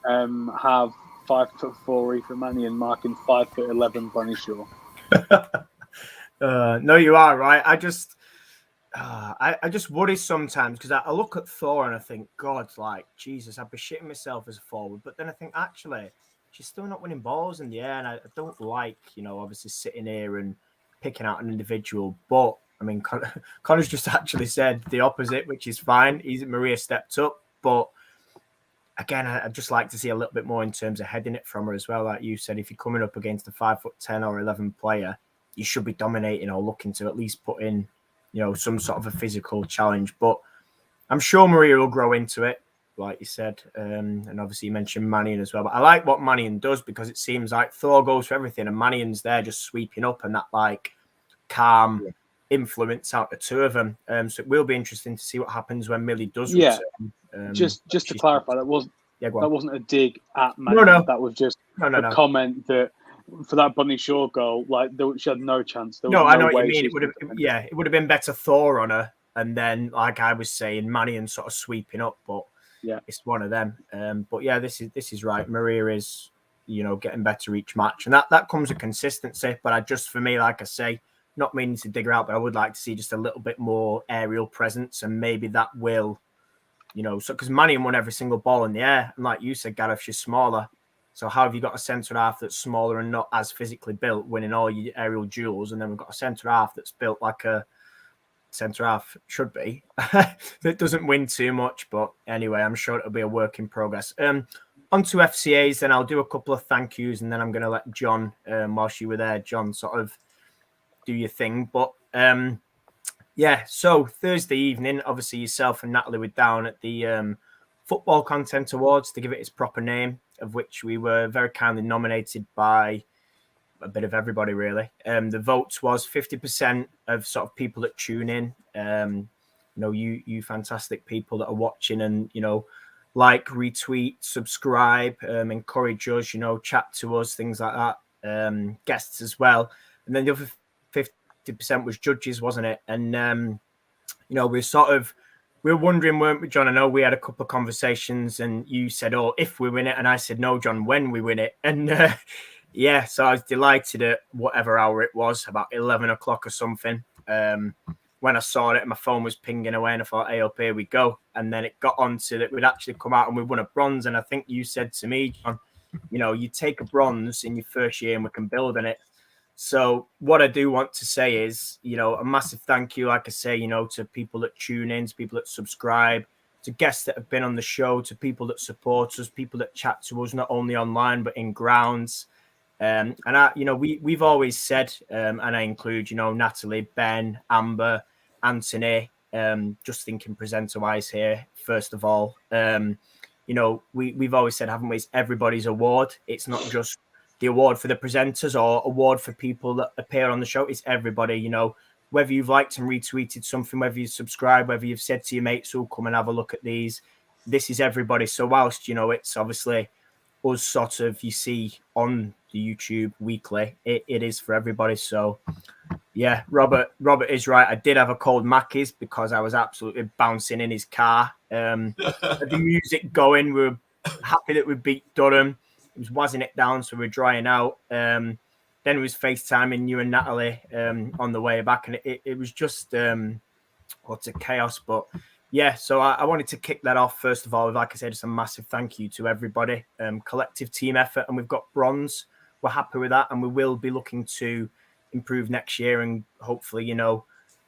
have 5'4" Ethan Mannion marking 5'11" Bunny Shaw. No, you are right. I just worry sometimes because I look at Thor and I think, God, like, Jesus, I'd be shitting myself as a forward. But then I think, actually, she's still not winning balls in the air. And I don't like, obviously sitting here and picking out an individual. But, I mean, Connor's just actually said the opposite, which is fine. Maria stepped up. But, again, I'd just like to see a little bit more in terms of heading it from her as well. Like you said, if you're coming up against a 5'10" or 11 player, you should be dominating or looking to at least put in, some sort of a physical challenge. But I'm sure Maria will grow into it, like you said. And obviously you mentioned Mannion as well. But I like what Mannion does because it seems like Thor goes for everything and Mannion's there just sweeping up and that like calm influence out the two of them. So it will be interesting to see what happens when Millie does return. Just to clarify, that wasn't a dig at Mannion. No. That was just a comment that for that Bunny Shaw goal, like she had no chance. I know what you mean. It would have been better Thor on her, and then like I was saying, Mannion sort of sweeping up. But it's one of them. But yeah, this is right. Maria is getting better each match, and that comes with consistency. But for me, like I say, not meaning to dig her out, but I would like to see just a little bit more aerial presence, and maybe that will, so because Mannion won every single ball in the air, and like you said, Gareth, she's smaller. So how have you got a centre half that's smaller and not as physically built, winning all your aerial duels, and then we've got a centre half that's built like a centre half should be that doesn't win too much, but anyway, I'm sure it'll be a work in progress. On to FCAs, then I'll do a couple of thank yous, and then I'm going to let John, whilst you were there, John, sort of do your thing. But so Thursday evening, obviously yourself and Natalie were down at the Football Content Awards, to give it its proper name, of which we were very kindly nominated by a bit of everybody, really. The votes was 50% of sort of people that tune in. You fantastic people that are watching and, like, retweet, subscribe, encourage us, chat to us, things like that. Guests as well. And then the other 50% was judges, wasn't it? And, we were wondering, weren't we, John? I know we had a couple of conversations and you said, oh, if we win it. And I said, no, John, when we win it. And so I was delighted at whatever hour it was, about 11 o'clock or something. When I saw it, my phone was pinging away and I thought, hey, up here we go. And then it got on to that we'd actually come out and we won a bronze. And I think you said to me, John, you take a bronze in your first year and we can build on it. So what I do want to say is, a massive thank you, like I say, to people that tune in, to people that subscribe, to guests that have been on the show, to people that support us, people that chat to us, not only online, but in grounds. And we've always said, and I include, Natalie, Ben, Amber, Anthony, just thinking presenter-wise here, first of all, we've always said, haven't we, it's everybody's award. It's not just the award for the presenters or award for people that appear on the show. It's everybody, whether you've liked and retweeted something, whether you subscribe, whether you've said to your mates, oh, come and have a look at these. This is everybody. So whilst, it's obviously us sort of, you see on the YouTube weekly, it is for everybody. So yeah, Robert is right. I did have a cold Mackey's because I was absolutely bouncing in his car. The music going, we were happy that we beat Durham. It was wazzing it down, so we're drying out. Then it was FaceTiming you and Natalie on the way back, and it was just what's a chaos. But So I wanted to kick that off. First of all, like I said, it's a massive thank you to everybody. Collective team effort, and we've got bronze. We're happy with that, and we will be looking to improve next year and hopefully,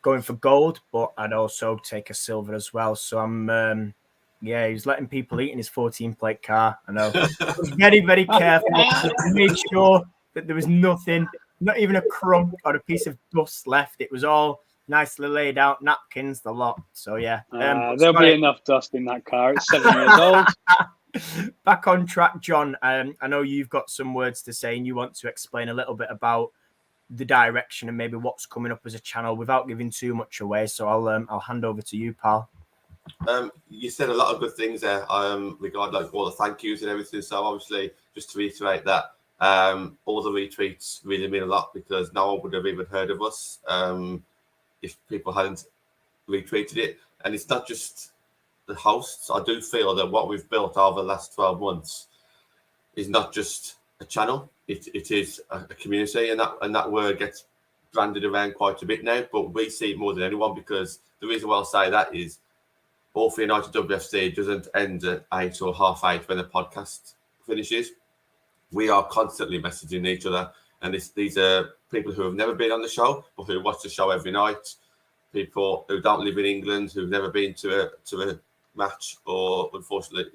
going for gold, but I'd also take a silver as well. So I'm, he's letting people eat in his 14-plate car. I know. I was very, very careful to make sure that there was nothing, not even a crumb or a piece of dust left. It was all nicely laid out, napkins, the lot. So, yeah. There'll be enough dust in that car. It's 7 years old. Back on track, John. I know you've got some words to say and you want to explain a little bit about the direction and maybe what's coming up as a channel without giving too much away. So I'll hand over to you, pal. You said a lot of good things there regarding all the thank yous and everything. So obviously, just to reiterate that, all the retweets really mean a lot because no one would have even heard of us if people hadn't retweeted it. And it's not just the hosts. I do feel that what we've built over the last 12 months is not just a channel. It is a community, and that word gets branded around quite a bit now. But we see it more than anyone because the reason why I'll say that is All for United WFC doesn't end at 8 or 8:30 when the podcast finishes. We are constantly messaging each other, and these are people who have never been on the show but who watch the show every night. People who don't live in England, who've never been to a match, or unfortunately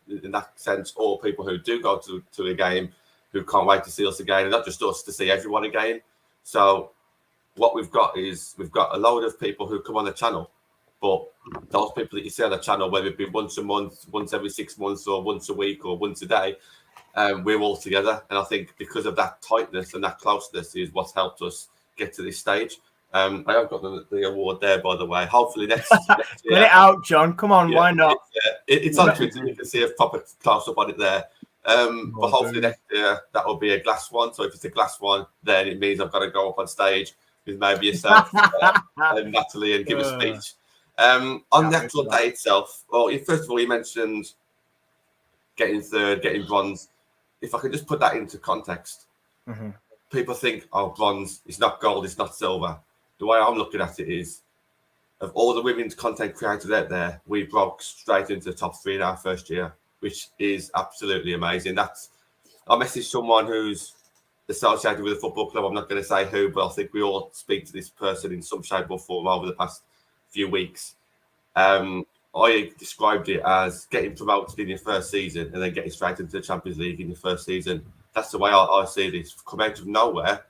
in that sense, or people who do go to a game who can't wait to see us again, and not just us, to see everyone again. So what we've got is we've got a load of people who come on the channel, but those people that you see on the channel, whether it be once a month, once every 6 months, or once a week, or once a day, we're all together. And I think because of that tightness and that closeness is what's helped us get to this stage. I have got the award there, by the way. Hopefully next year. Get it out, John. Come on, why not? It's on Twitter. You can see a proper close-up on it there. But hopefully next year that will be a glass one. So if it's a glass one, then it means I've got to go up on stage with maybe yourself and Natalie and give a speech. On the actual day itself, well, first of all, you mentioned getting third, getting bronze. If I could just put that into context, people think, oh, bronze, it's not gold, it's not silver. The way I'm looking at it is, of all the women's content creators out there, we broke straight into the top 3 in our first year, which is absolutely amazing. I messaged someone who's associated with a football club. I'm not going to say who, but I think we all speak to this person in some shape or form over the past few weeks. I described it as getting promoted in your first season and then getting straight into the Champions League in your first season. That's the way I see this. Come out of nowhere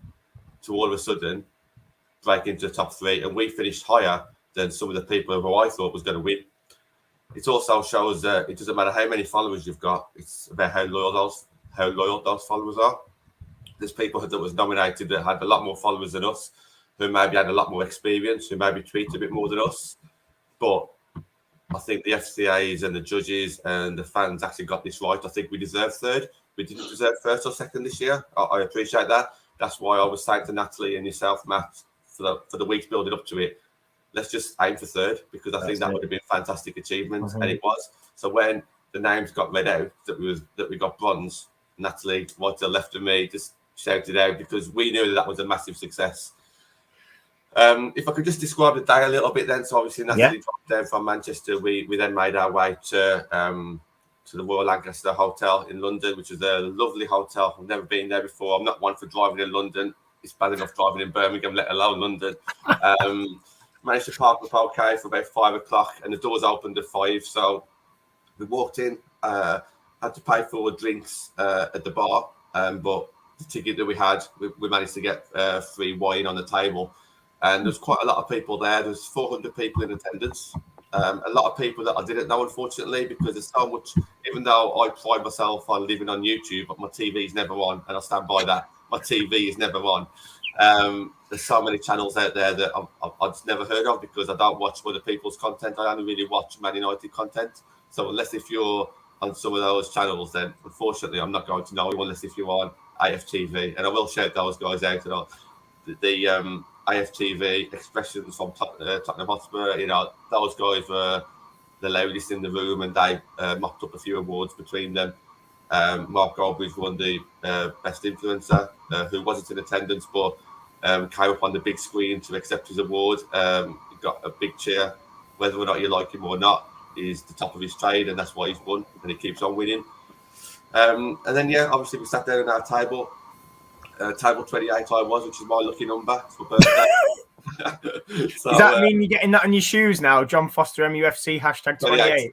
to all of a sudden break into the top 3, and we finished higher than some of the people who I thought was going to win. It also shows that it doesn't matter how many followers you've got; it's about how loyal those followers are. There's people that was nominated that had a lot more followers than us, who maybe had a lot more experience, who maybe tweet a bit more than us. But I think the FCAs and the judges and the fans actually got this right. I think we deserve third. We didn't deserve first or second this year. I appreciate that. That's why I was saying to Natalie and yourself, Matt, for the weeks building up to it, let's just aim for third, because I think that would have been a fantastic achievement, and it was. So when the names got read out that we got bronze, Natalie, right to the left of me, just shouted out because we knew that was a massive success. If I could just describe the day a little bit then. So obviously Natalie dropped down from Manchester. We then made our way to the Royal Lancaster Hotel in London, which is a lovely hotel. I've never been there before. I'm not one for driving in London. It's bad enough driving in Birmingham, let alone London. Managed to park up okay for about 5 o'clock, and the doors opened at 5. So we walked in, had to pay for drinks at the bar, but the ticket that we had, we managed to get free wine on the table. And there's quite a lot of people there. There's 400 people in attendance. A lot of people that I didn't know, unfortunately, because there's so much. Even though I pride myself on living on YouTube, but my TV is never on, and I stand by that. My TV is never on. There's so many channels out there that I've just never heard of, because I don't watch other people's content. I only really watch Man United content. So unless if you're on some of those channels, then unfortunately I'm not going to know you, unless if you're on AFTV. And I will shout those guys out. The AFTV expressions from Tottenham Hotspur, those guys were the loudest in the room, and they mopped up a few awards between them. Mark Goldbridge won the best influencer, who wasn't in attendance but came up on the big screen to accept his award. He got a big cheer whether or not you like him or not, is the top of his trade, and that's why he's won, and he keeps on winning. And then, obviously we sat down on our table. Table 28 I was, which is my lucky number for birthday. So, does that mean you're getting that on your shoes now? John Foster MUFC #28.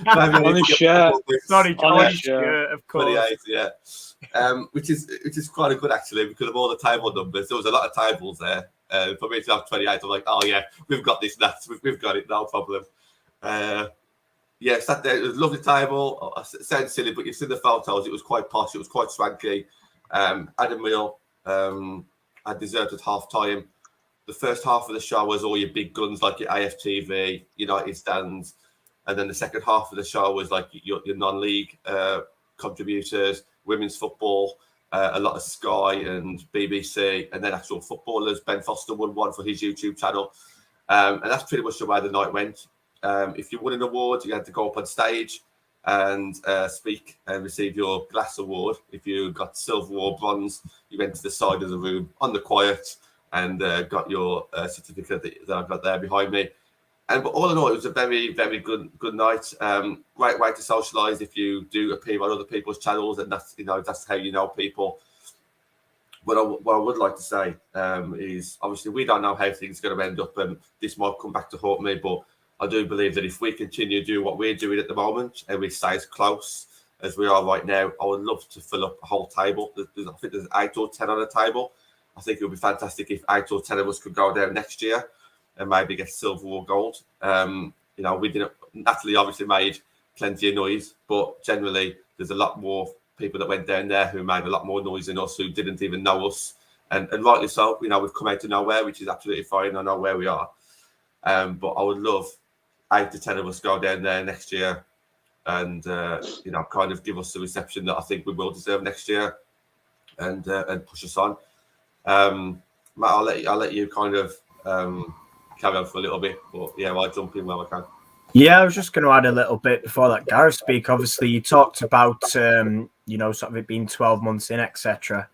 On his shirt. Sorry, on his shirt, of course. 28, yeah. Which is quite good actually, because of all the table numbers. There was a lot of tables there. For me to have 28, I'm like, oh yeah, we've got this, Nats. We've got it, no problem. Sat there. It was a lovely table. It sounds silly, but you've seen the photos. It was quite posh. It was quite swanky. Had a meal. Had dessert at half time. The first half of the show was all your big guns like your AFTV, United stands, and then the second half of the show was like your non-league contributors, women's football, a lot of Sky and BBC, and then actual footballers. Ben Foster won one for his YouTube channel, and that's pretty much the way the night went. If you won an award, you had to go up on stage and speak and receive your glass award. If you got silver or bronze, you went to the side of the room on the quiet and got your certificate that I've got there behind me. But all in all, it was a very, very good night. Great way to socialise if you do appear on other people's channels, and that's how you know people. What I would like to say is, obviously, we don't know how things are going to end up, and this might come back to haunt me, but I do believe that if we continue to do what we're doing at the moment and we stay as close as we are right now, I would love to fill up a whole table. I think there's 8 or 10 on the table. I think it would be fantastic if 8 or 10 of us could go down next year and maybe get silver or gold. We didn't. Natalie obviously made plenty of noise, but generally there's a lot more people that went down there who made a lot more noise than us, who didn't even know us, and rightly so. We've come out of nowhere, which is absolutely fine. I know where we are, but I would love 8 to 10 of us go down there next year and kind of give us the reception that I think we will deserve next year, and push us on. Matt, I'll let you kind of carry on for a little bit, but I'll jump in where I can. Yeah, I was just going to add a little bit before that Gareth speak. Obviously, you talked about sort of it being 12 months in, etc.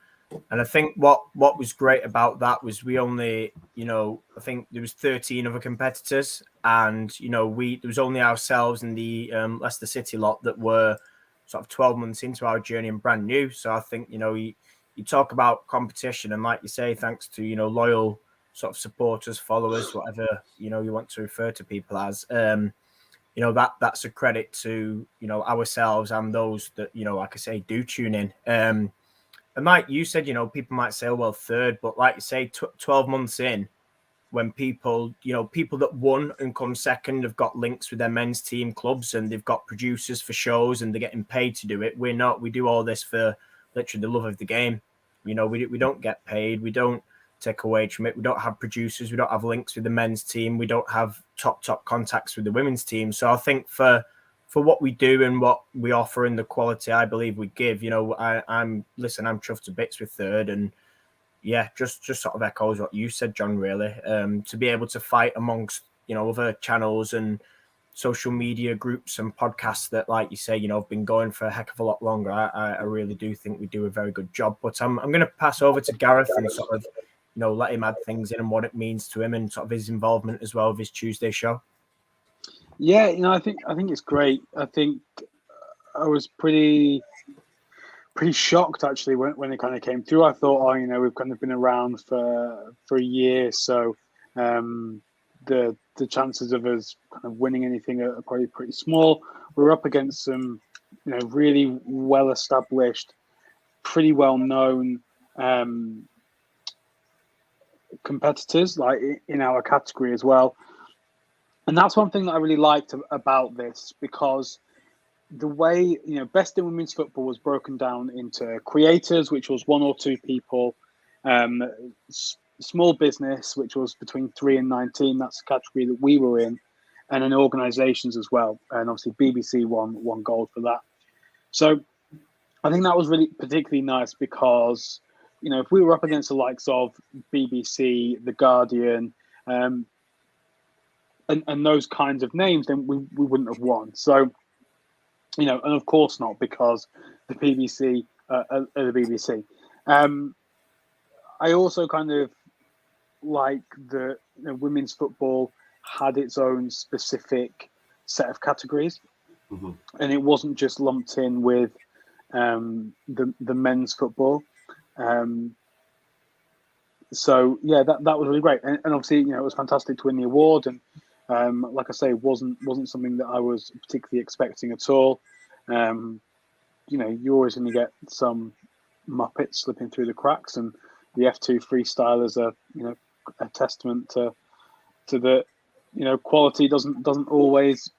And I think what was great about that was we only, I think there was 13 other competitors, and there was only ourselves and the Leicester City lot that were sort of 12 months into our journey and brand new. So I think you talk about competition, and like you say, thanks to loyal sort of supporters, followers, whatever you want to refer to people as. That's a credit to ourselves and those that like I say do tune in. And like you said, people might say, oh, well, third, but like you say, 12 months in, when people that won and come second have got links with their men's team clubs, and they've got producers for shows, and they're getting paid to do it. We're not. We do all this for literally the love of the game. We don't get paid. We don't take away from it. We don't have producers. We don't have links with the men's team. We don't have top contacts with the women's team. So I think for what we do and what we offer and the quality I believe we give, I'm chuffed to bits with third, and just sort of echoes what you said, John, really. To be able to fight amongst, other channels and social media groups and podcasts that, like you say, have been going for a heck of a lot longer. I really do think we do a very good job. But I'm going to pass over to Gareth and sort of, let him add things in and what it means to him and sort of his involvement as well with his Tuesday show. Yeah, I think it's great. I think I was pretty shocked actually when it kind of came through. I thought, we've kind of been around for a year, so the chances of us kind of winning anything are probably pretty small. We're up against some, really well established, pretty well known competitors, like in our category as well. And that's one thing that I really liked about this, because the way, best in women's football was broken down into creators, which was 1 or 2 people, small business, which was between 3 and 19. That's the category that we were in, and then organisations as well. And obviously BBC won gold for that. So I think that was really particularly nice because, if we were up against the likes of BBC, The Guardian, and those kinds of names, then we wouldn't have won. So, and of course not, because the BBC are the BBC. I also kind of like the women's football had its own specific set of categories, and it wasn't just lumped in with the men's football. So yeah, that was really great, and obviously it was fantastic to win the award, and like I say, wasn't something that I was particularly expecting at all. You're always going to get some muppets slipping through the cracks, and the F2 freestylers are a testament to the quality doesn't always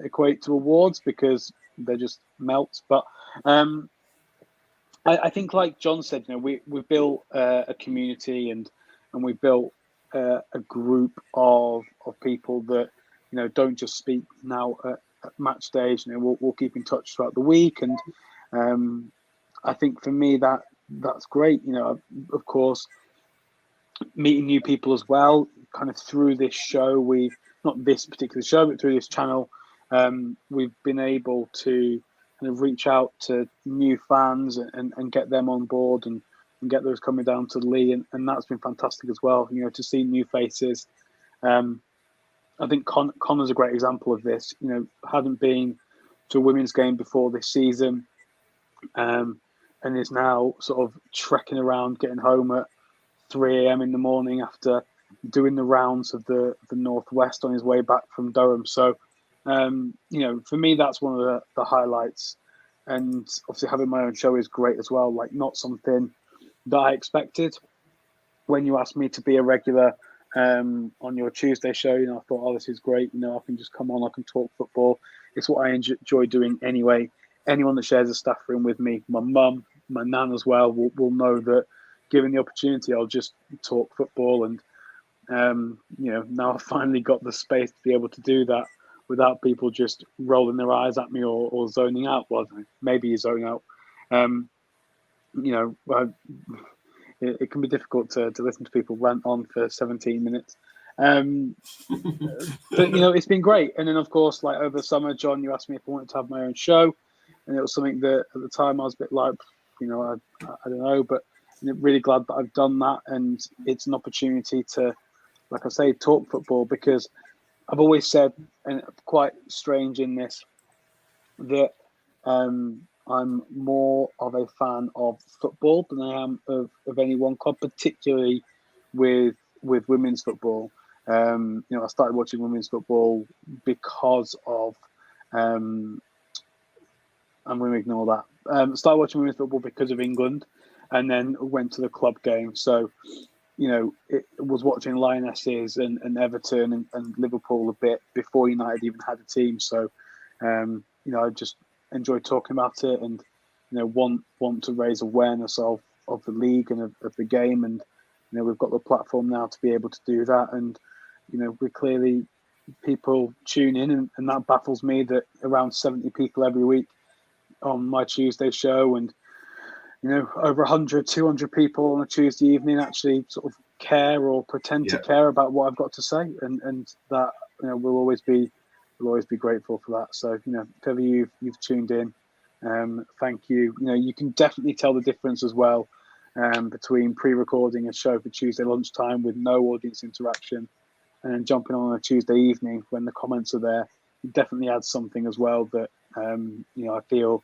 equate to awards because they just melt. But I think, like John said, we built a community and we built a group of people that don't just speak now at match stage. We'll keep in touch throughout the week, and I think for me that's great. Of course, meeting new people as well, kind of through this show. We've not this particular show, but through this channel, we've been able to kind of reach out to new fans and get them on board and get those coming down to Lee, and that's been fantastic as well. To see new faces. I think Connor's a great example of this. Hadn't been to a women's game before this season, and is now sort of trekking around, getting home at 3 a.m. in the morning after doing the rounds of the Northwest on his way back from Durham. So, for me, that's one of the highlights. And obviously having my own show is great as well. Like, not something that I expected. When you asked me to be a regular on your Tuesday show, I thought, oh, this is great. I can just come on, I can talk football. It's what I enjoy doing anyway. Anyone that shares a staff room with me, my mum, my nan as well, will know that given the opportunity, I'll just talk football. And, now I've finally got the space to be able to do that without people just rolling their eyes at me or zoning out. Well, maybe you zone out. It can be difficult to listen to people rant on for 17 minutes. But, it's been great. And then, of course, like over the summer, John, you asked me if I wanted to have my own show. And it was something that at the time I was a bit like, I don't know, but I'm really glad that I've done that. And it's an opportunity to, like I say, talk football, because I've always said, and quite strange in this, that I'm more of a fan of football than I am of any one club, particularly with women's football. I started watching women's football because of I'm going to ignore that. Started watching women's football because of England, and then went to the club game. So, it was watching Lionesses and Everton and Liverpool a bit before United even had a team. So, I just enjoy talking about it and, want to raise awareness of the league and of the game. And, we've got the platform now to be able to do that. And, we're clearly people tune in, and that baffles me that around 70 people every week on my Tuesday show, and over 100, 200 people on a Tuesday evening actually sort of care or pretend to care about what I've got to say, and that we'll always be grateful for that. So if ever you've tuned in, thank you. You can definitely tell the difference as well between pre-recording a show for Tuesday lunchtime with no audience interaction and then jumping on a Tuesday evening when the comments are there. It definitely adds something as well that I feel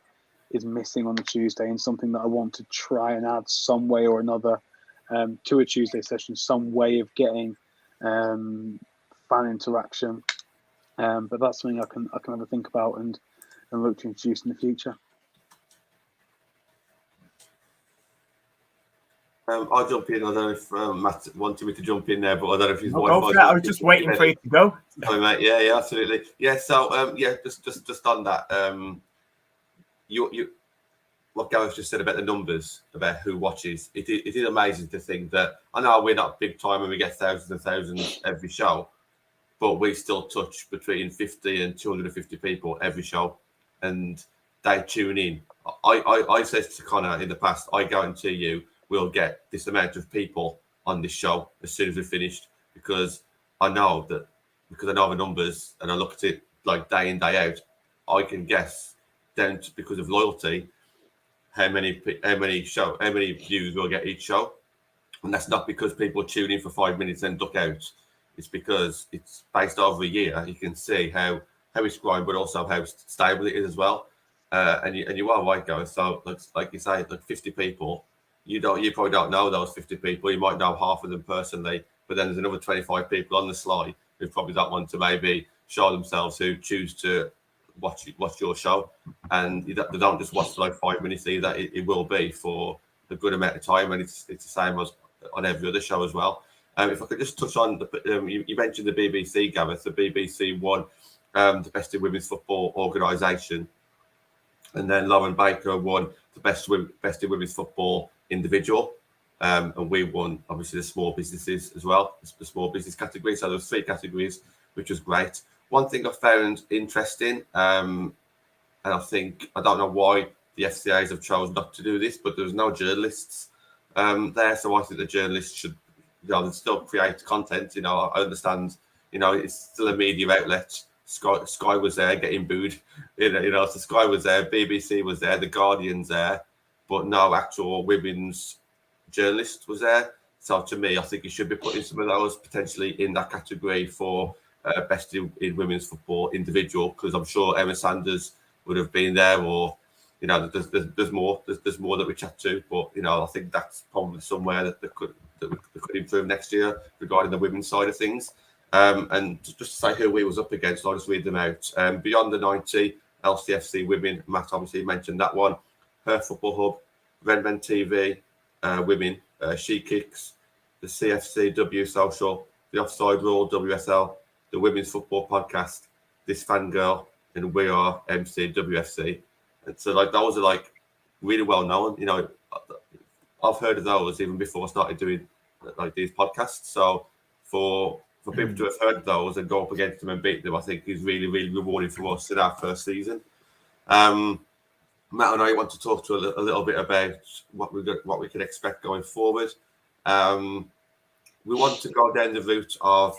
is missing on the Tuesday, and something that I want to try and add some way or another to a Tuesday session, some way of getting fan interaction. But that's something I can have a think about and look to introduce in the future. I'll jump in. I don't know if Matt wanted me to jump in there, but I don't know if he's. I was just waiting for you to go. Sorry, mate. Yeah, absolutely. Yeah. So, just on that, what Gareth just said about the numbers, about who watches. It is amazing to think that. I know we're not big time and we get thousands and thousands every show, but we still touch between 50 and 250 people every show, and they tune in. I said to Connor in the past, I guarantee you we'll get this amount of people on this show as soon as we're finished, because I know the numbers and I look at it like day in, day out. I can guess down to, because of loyalty, how many views we'll get each show. And that's not because people tune in for 5 minutes and duck out. It's because it's based over a year. You can see how it's growing, but also how stable it is as well. And you are right, Gareth. So like you say, like 50 people, you probably don't know those 50 people. You might know half of them personally, but then there's another 25 people on the slide who probably don't want to maybe show themselves, who choose to watch your show, and they don't just watch for like 5 minutes either. It will be for a good amount of time, and it's the same as on every other show as well. If I could just touch on you mentioned the BBC, Gareth. The BBC won the Best in Women's Football organisation, and then Lauren Baker won the Best in Women's Football individual, and we won obviously the small businesses as well, the small business category. So there was 3 categories, which was great. One thing I found interesting, and I don't know why the FCAs have chosen not to do this, but there was no journalists there, so I think the journalists should, still create content. I understand, it's still a media outlet. Sky was there getting booed, so Sky was there, BBC was there, the Guardian's there, but no actual women's journalist was there. So to me, I think you should be putting some of those potentially in that category for best in women's football individual, because I'm sure Emma Sanders would have been there, or there's more that we chat to, but I think that's probably somewhere that we could improve next year regarding the women's side of things. And just to say who we was up against, I'll just read them out. Beyond the 90, LCFC Women, Matt obviously mentioned that one. Her Football Hub, Redmen TV, Women, She Kicks, the CFCW Social, the Offside Rule, WSL, the Women's Football Podcast, This Fangirl, and We Are MC WFC. And so those are really well known. I've heard of those even before I started doing these podcasts. So for people to have heard those and go up against them and beat them, I think is really, really rewarding for us in our first season. Matt and I want to talk to a little bit about what we can expect going forward. We want to go down the route of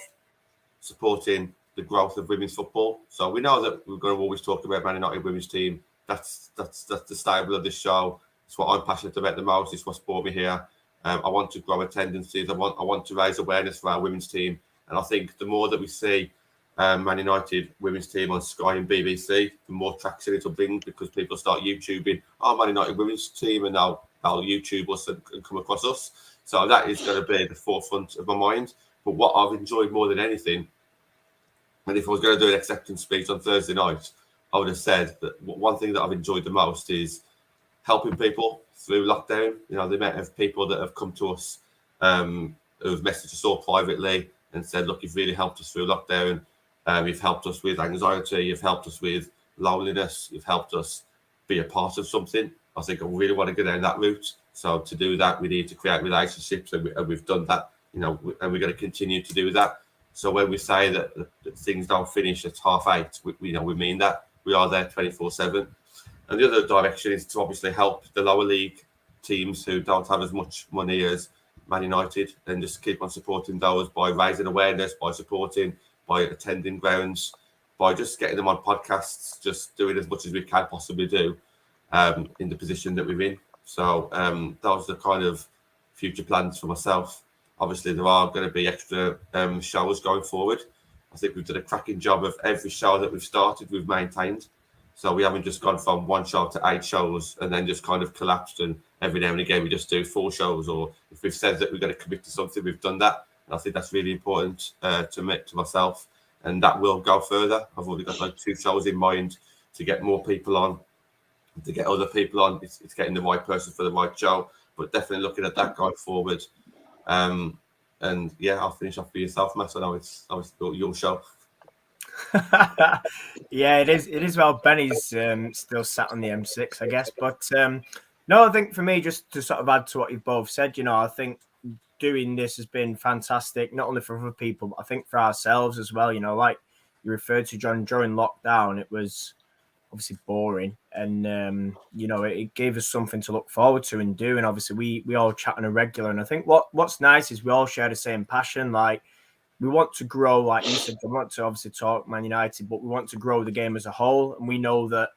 supporting the growth of women's football. So we know that we're going to always talk about Man United women's team. That's the stable of this show. It's what I'm passionate about the most. It's what's brought me here. I want to grow attendances. I want to raise awareness for our women's team. And I think the more that we see Man United women's team on Sky and BBC, the more traction it'll bring, because people start YouTubing, Man United women's team, and now they'll YouTube us and come across us. So that is going to be the forefront of my mind. But what I've enjoyed more than anything, and if I was going to do an acceptance speech on Thursday night, I would have said that one thing that I've enjoyed the most is helping people through lockdown. The amount of people that have come to us, who've messaged us all privately and said, look, you've really helped us through lockdown. You've helped us with anxiety. You've helped us with loneliness. You've helped us be a part of something. I think I really want to go down that route. So to do that, we need to create relationships, and we've done that, and we're going to continue to do that. So when we say that things don't finish at 8:30, we mean that. We are there 24/7. And the other direction is to obviously help the lower league teams who don't have as much money as Man United, and just keep on supporting those by raising awareness, by supporting, by attending grounds, by just getting them on podcasts, just doing as much as we can possibly do in the position that we're in. So those are the kind of future plans for myself. Obviously, there are going to be extra shows going forward. I think we've done a cracking job of every show that we've started, we've maintained. So we haven't just gone from one show to 8 shows and then just kind of collapsed, and every now and again we just do 4 shows. Or if we've said that we're going to commit to something, we've done that. And I think that's really important to myself, and that will go further. I've already got 2 shows in mind to get more people on, to get other people on. It's getting the right person for the right show, but definitely looking at that going forward. And yeah, I'll finish off for yourself, Matt. I know it's your show. Yeah, it is. Well, Benny's still sat on the M6, I guess. But no, I think for me, just to sort of add to what you've both said, I think doing this has been fantastic, not only for other people, but I think for ourselves as well. Like you referred to, John, during lockdown, it was obviously boring, and it gave us something to look forward to and do. And obviously we all chat on a regular, and I think what's nice is we all share the same passion. Like we want to grow, like you said, we want to obviously talk Man United, but we want to grow the game as a whole, and we know that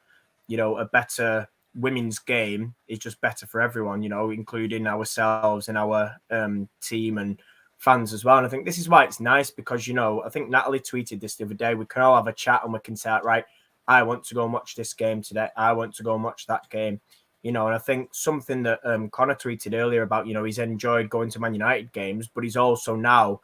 a better women's game is just better for everyone, including ourselves and our team and fans as well. And I think this is why it's nice because, you know, I think Natalie tweeted this the other day. We can all have a chat and we can say, right, I want to go and watch this game today. I want to go and watch that game. You know, and I think something that Connor tweeted earlier about, you know, he's enjoyed going to Man United games, but he's also now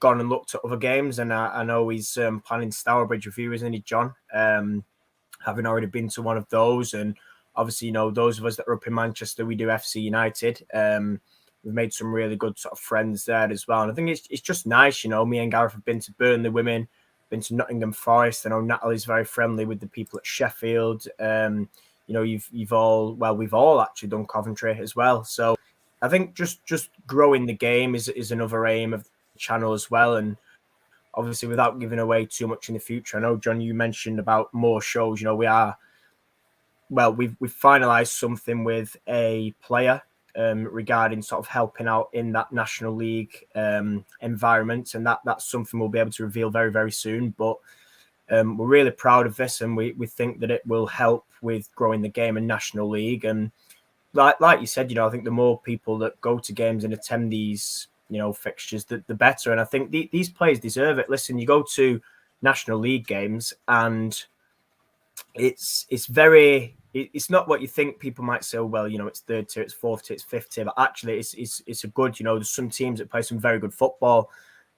gone and looked at other games. And I know he's planning Stourbridge review, isn't he, John? Having already been to one of those. And obviously, you know, those of us that are up in Manchester, we do FC United. We've made some really good sort of friends there as well. And I think it's just nice, you know, me and Gareth have been to Burnley Women, been to Nottingham Forest. I know Natalie's very friendly with the people at Sheffield. You know, we've all actually done Coventry as well. So I think just growing the game is another aim of the channel as well. And obviously without giving away too much in the future, I know, John, you mentioned about more shows. You know, we've finalised something with a player regarding sort of helping out in that National League environment. And that's something we'll be able to reveal very, very soon. But we're really proud of this, and we think that it will help with growing the game in National League. And like you said, you know, I think the more people that go to games and attend these, you know, fixtures, the better. And I think these players deserve it. Listen, you go to National League games and it's not what you think. People might say, oh, well, you know, it's third tier, it's fourth tier, it's fifth tier, but actually it's a good, you know, there's some teams that play some very good football,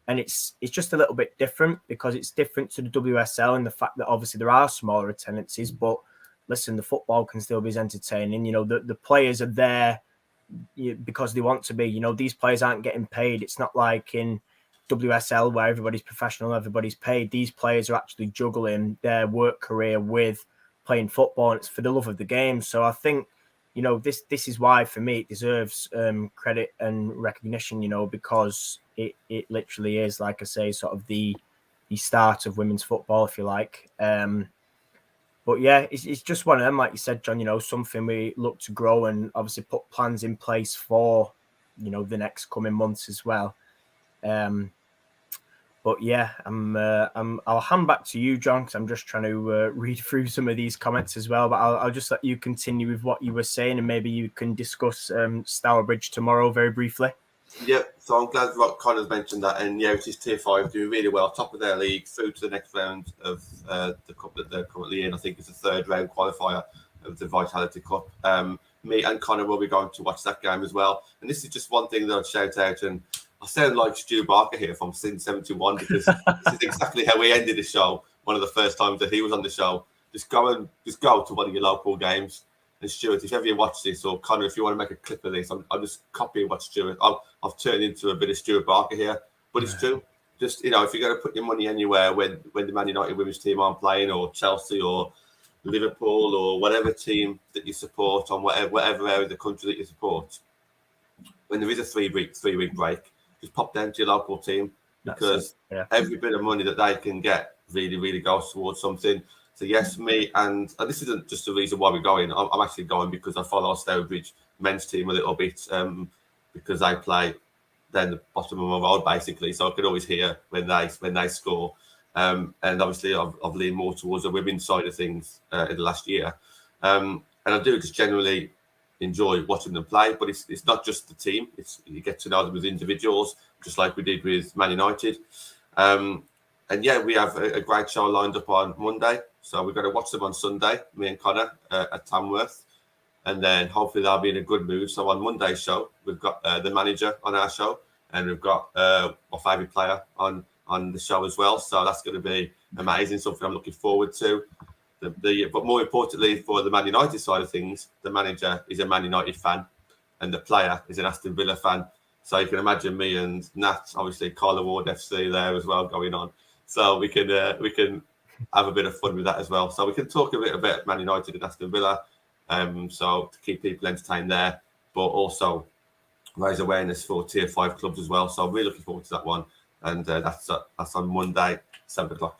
and it's just a little bit different because it's different to the WSL in the fact that obviously there are smaller attendances, but listen, the football can still be as entertaining. You know, the players are there because they want to be. You know, these players aren't getting paid. It's not like in WSL where everybody's professional, everybody's paid. These players are actually juggling their work career with playing football, and it's for the love of the game. So I think, you know, this is why for me it deserves credit and recognition, you know, because it literally is, like I say, sort of the start of women's football, if you like. But yeah, it's just one of them, like you said, John, you know, something we look to grow and obviously put plans in place for, you know, the next coming months as well. But yeah, I'll hand back to you, John, because I'm just trying to read through some of these comments as well. But I'll just let you continue with what you were saying, and maybe you can discuss Stourbridge tomorrow very briefly. Yeah, so I'm glad Connor's mentioned that. And yeah, it is Tier 5, doing really well, top of their league, through to the next round of the cup that they're currently in. I think it's the third round qualifier of the Vitality Cup. Me and Connor will be going to watch that game as well. And this is just one thing that I'd shout out. And I sound like Stu Barker here from Sin 71 because this is exactly how we ended the show. One of the first times that he was on the show. Just go to one of your local games. And Stuart, if ever you watch this, or Connor, if you want to make a clip of this, I'll just copy what Stuart. I've turned into a bit of Stuart Barker here, but it's true. Just, you know, if you're going to put your money anywhere when the Man United women's team aren't playing, or Chelsea, or Liverpool, or whatever team that you support on whatever area of the country that you support, when there is a three-week break, just pop down to your local team, because every bit of money that they can get really, really goes towards something. So yes, me and this isn't just the reason why we're going. I'm actually going because I follow Stourbridge men's team a little bit, because I play down the bottom of my road basically, so I can always hear when they score. And obviously I've leaned more towards the women's side of things in the last year, and I do just generally enjoy watching them play. But it's not just the team; you get to know them as individuals, just like we did with Man United. And yeah, we have a great show lined up on Monday. So we're going to watch them on Sunday, me and Connor, at Tamworth. And then hopefully they'll be in a good mood. So on Monday's show, we've got the manager on our show. And we've got our favourite player on the show as well. So that's going to be amazing, something I'm looking forward to. But more importantly, for the Man United side of things, the manager is a Man United fan. And the player is an Aston Villa fan. So you can imagine me and Nat, obviously Carla Ward FC there as well going on. So we can have a bit of fun with that as well. So we can talk a bit about Man United and Aston Villa, so to keep people entertained there, but also raise awareness for Tier 5 clubs as well. So I'm really looking forward to that one. And that's on Monday, 7 o'clock.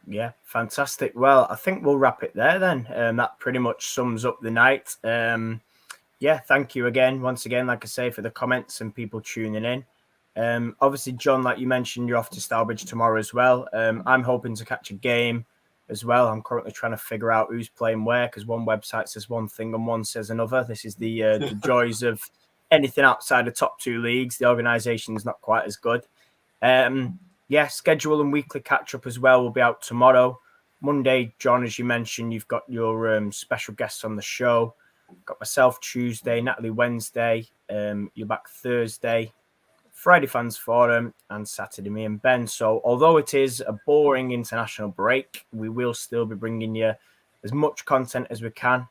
Yeah, fantastic. Well, I think we'll wrap it there then. That pretty much sums up the night. Yeah, thank you again, once again, like I say, for the comments and people tuning in. Obviously, John, like you mentioned, you're off to Stourbridge tomorrow as well. I'm hoping to catch a game as well. I'm currently trying to figure out who's playing where, because one website says one thing and one says another. This is the joys of anything outside the top 2 leagues. The organisation is not quite as good. Schedule and weekly catch up as well will be out tomorrow. Monday, John, as you mentioned, you've got your special guests on the show. Got myself Tuesday, Natalie Wednesday. You're back Thursday, Friday Fans Forum, and Saturday me and Ben. So although it is a boring international break, we will still be bringing you as much content as we can.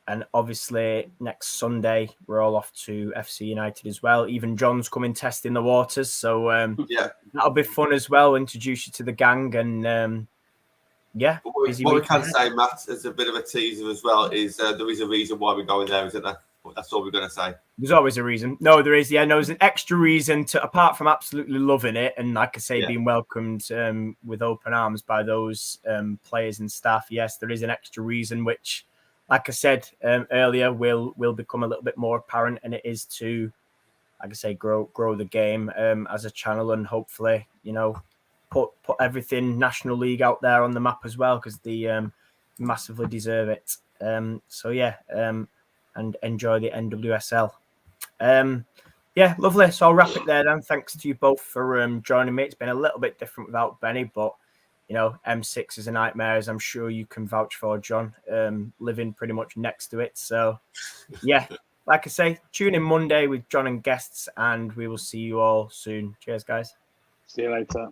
And obviously next Sunday, we're all off to FC United as well. Even John's coming testing the waters. So that'll be fun as well. Introduce you to the gang and what we can say, Matt, as a bit of a teaser as well, is there is a reason why we're going there, isn't there? That's all we're going to say. There's always a reason. No, there is. Yeah, no, there's an extra reason to, apart from absolutely loving it, and like I say, being welcomed with open arms by those players and staff. Yes, there is an extra reason, which, like I said earlier, will become a little bit more apparent, and it is to, like I say, grow the game as a channel, and hopefully, put everything National League out there on the map as well, because they massively deserve it. And enjoy the NWSL. Lovely. So I'll wrap it there then. Thanks to you both for joining me. It's been a little bit different without Benny, but M6 is a nightmare, as I'm sure you can vouch for, John, living pretty much next to it. So like I say, tune in Monday with John and guests, and we will see you all soon. Cheers, guys. See you later.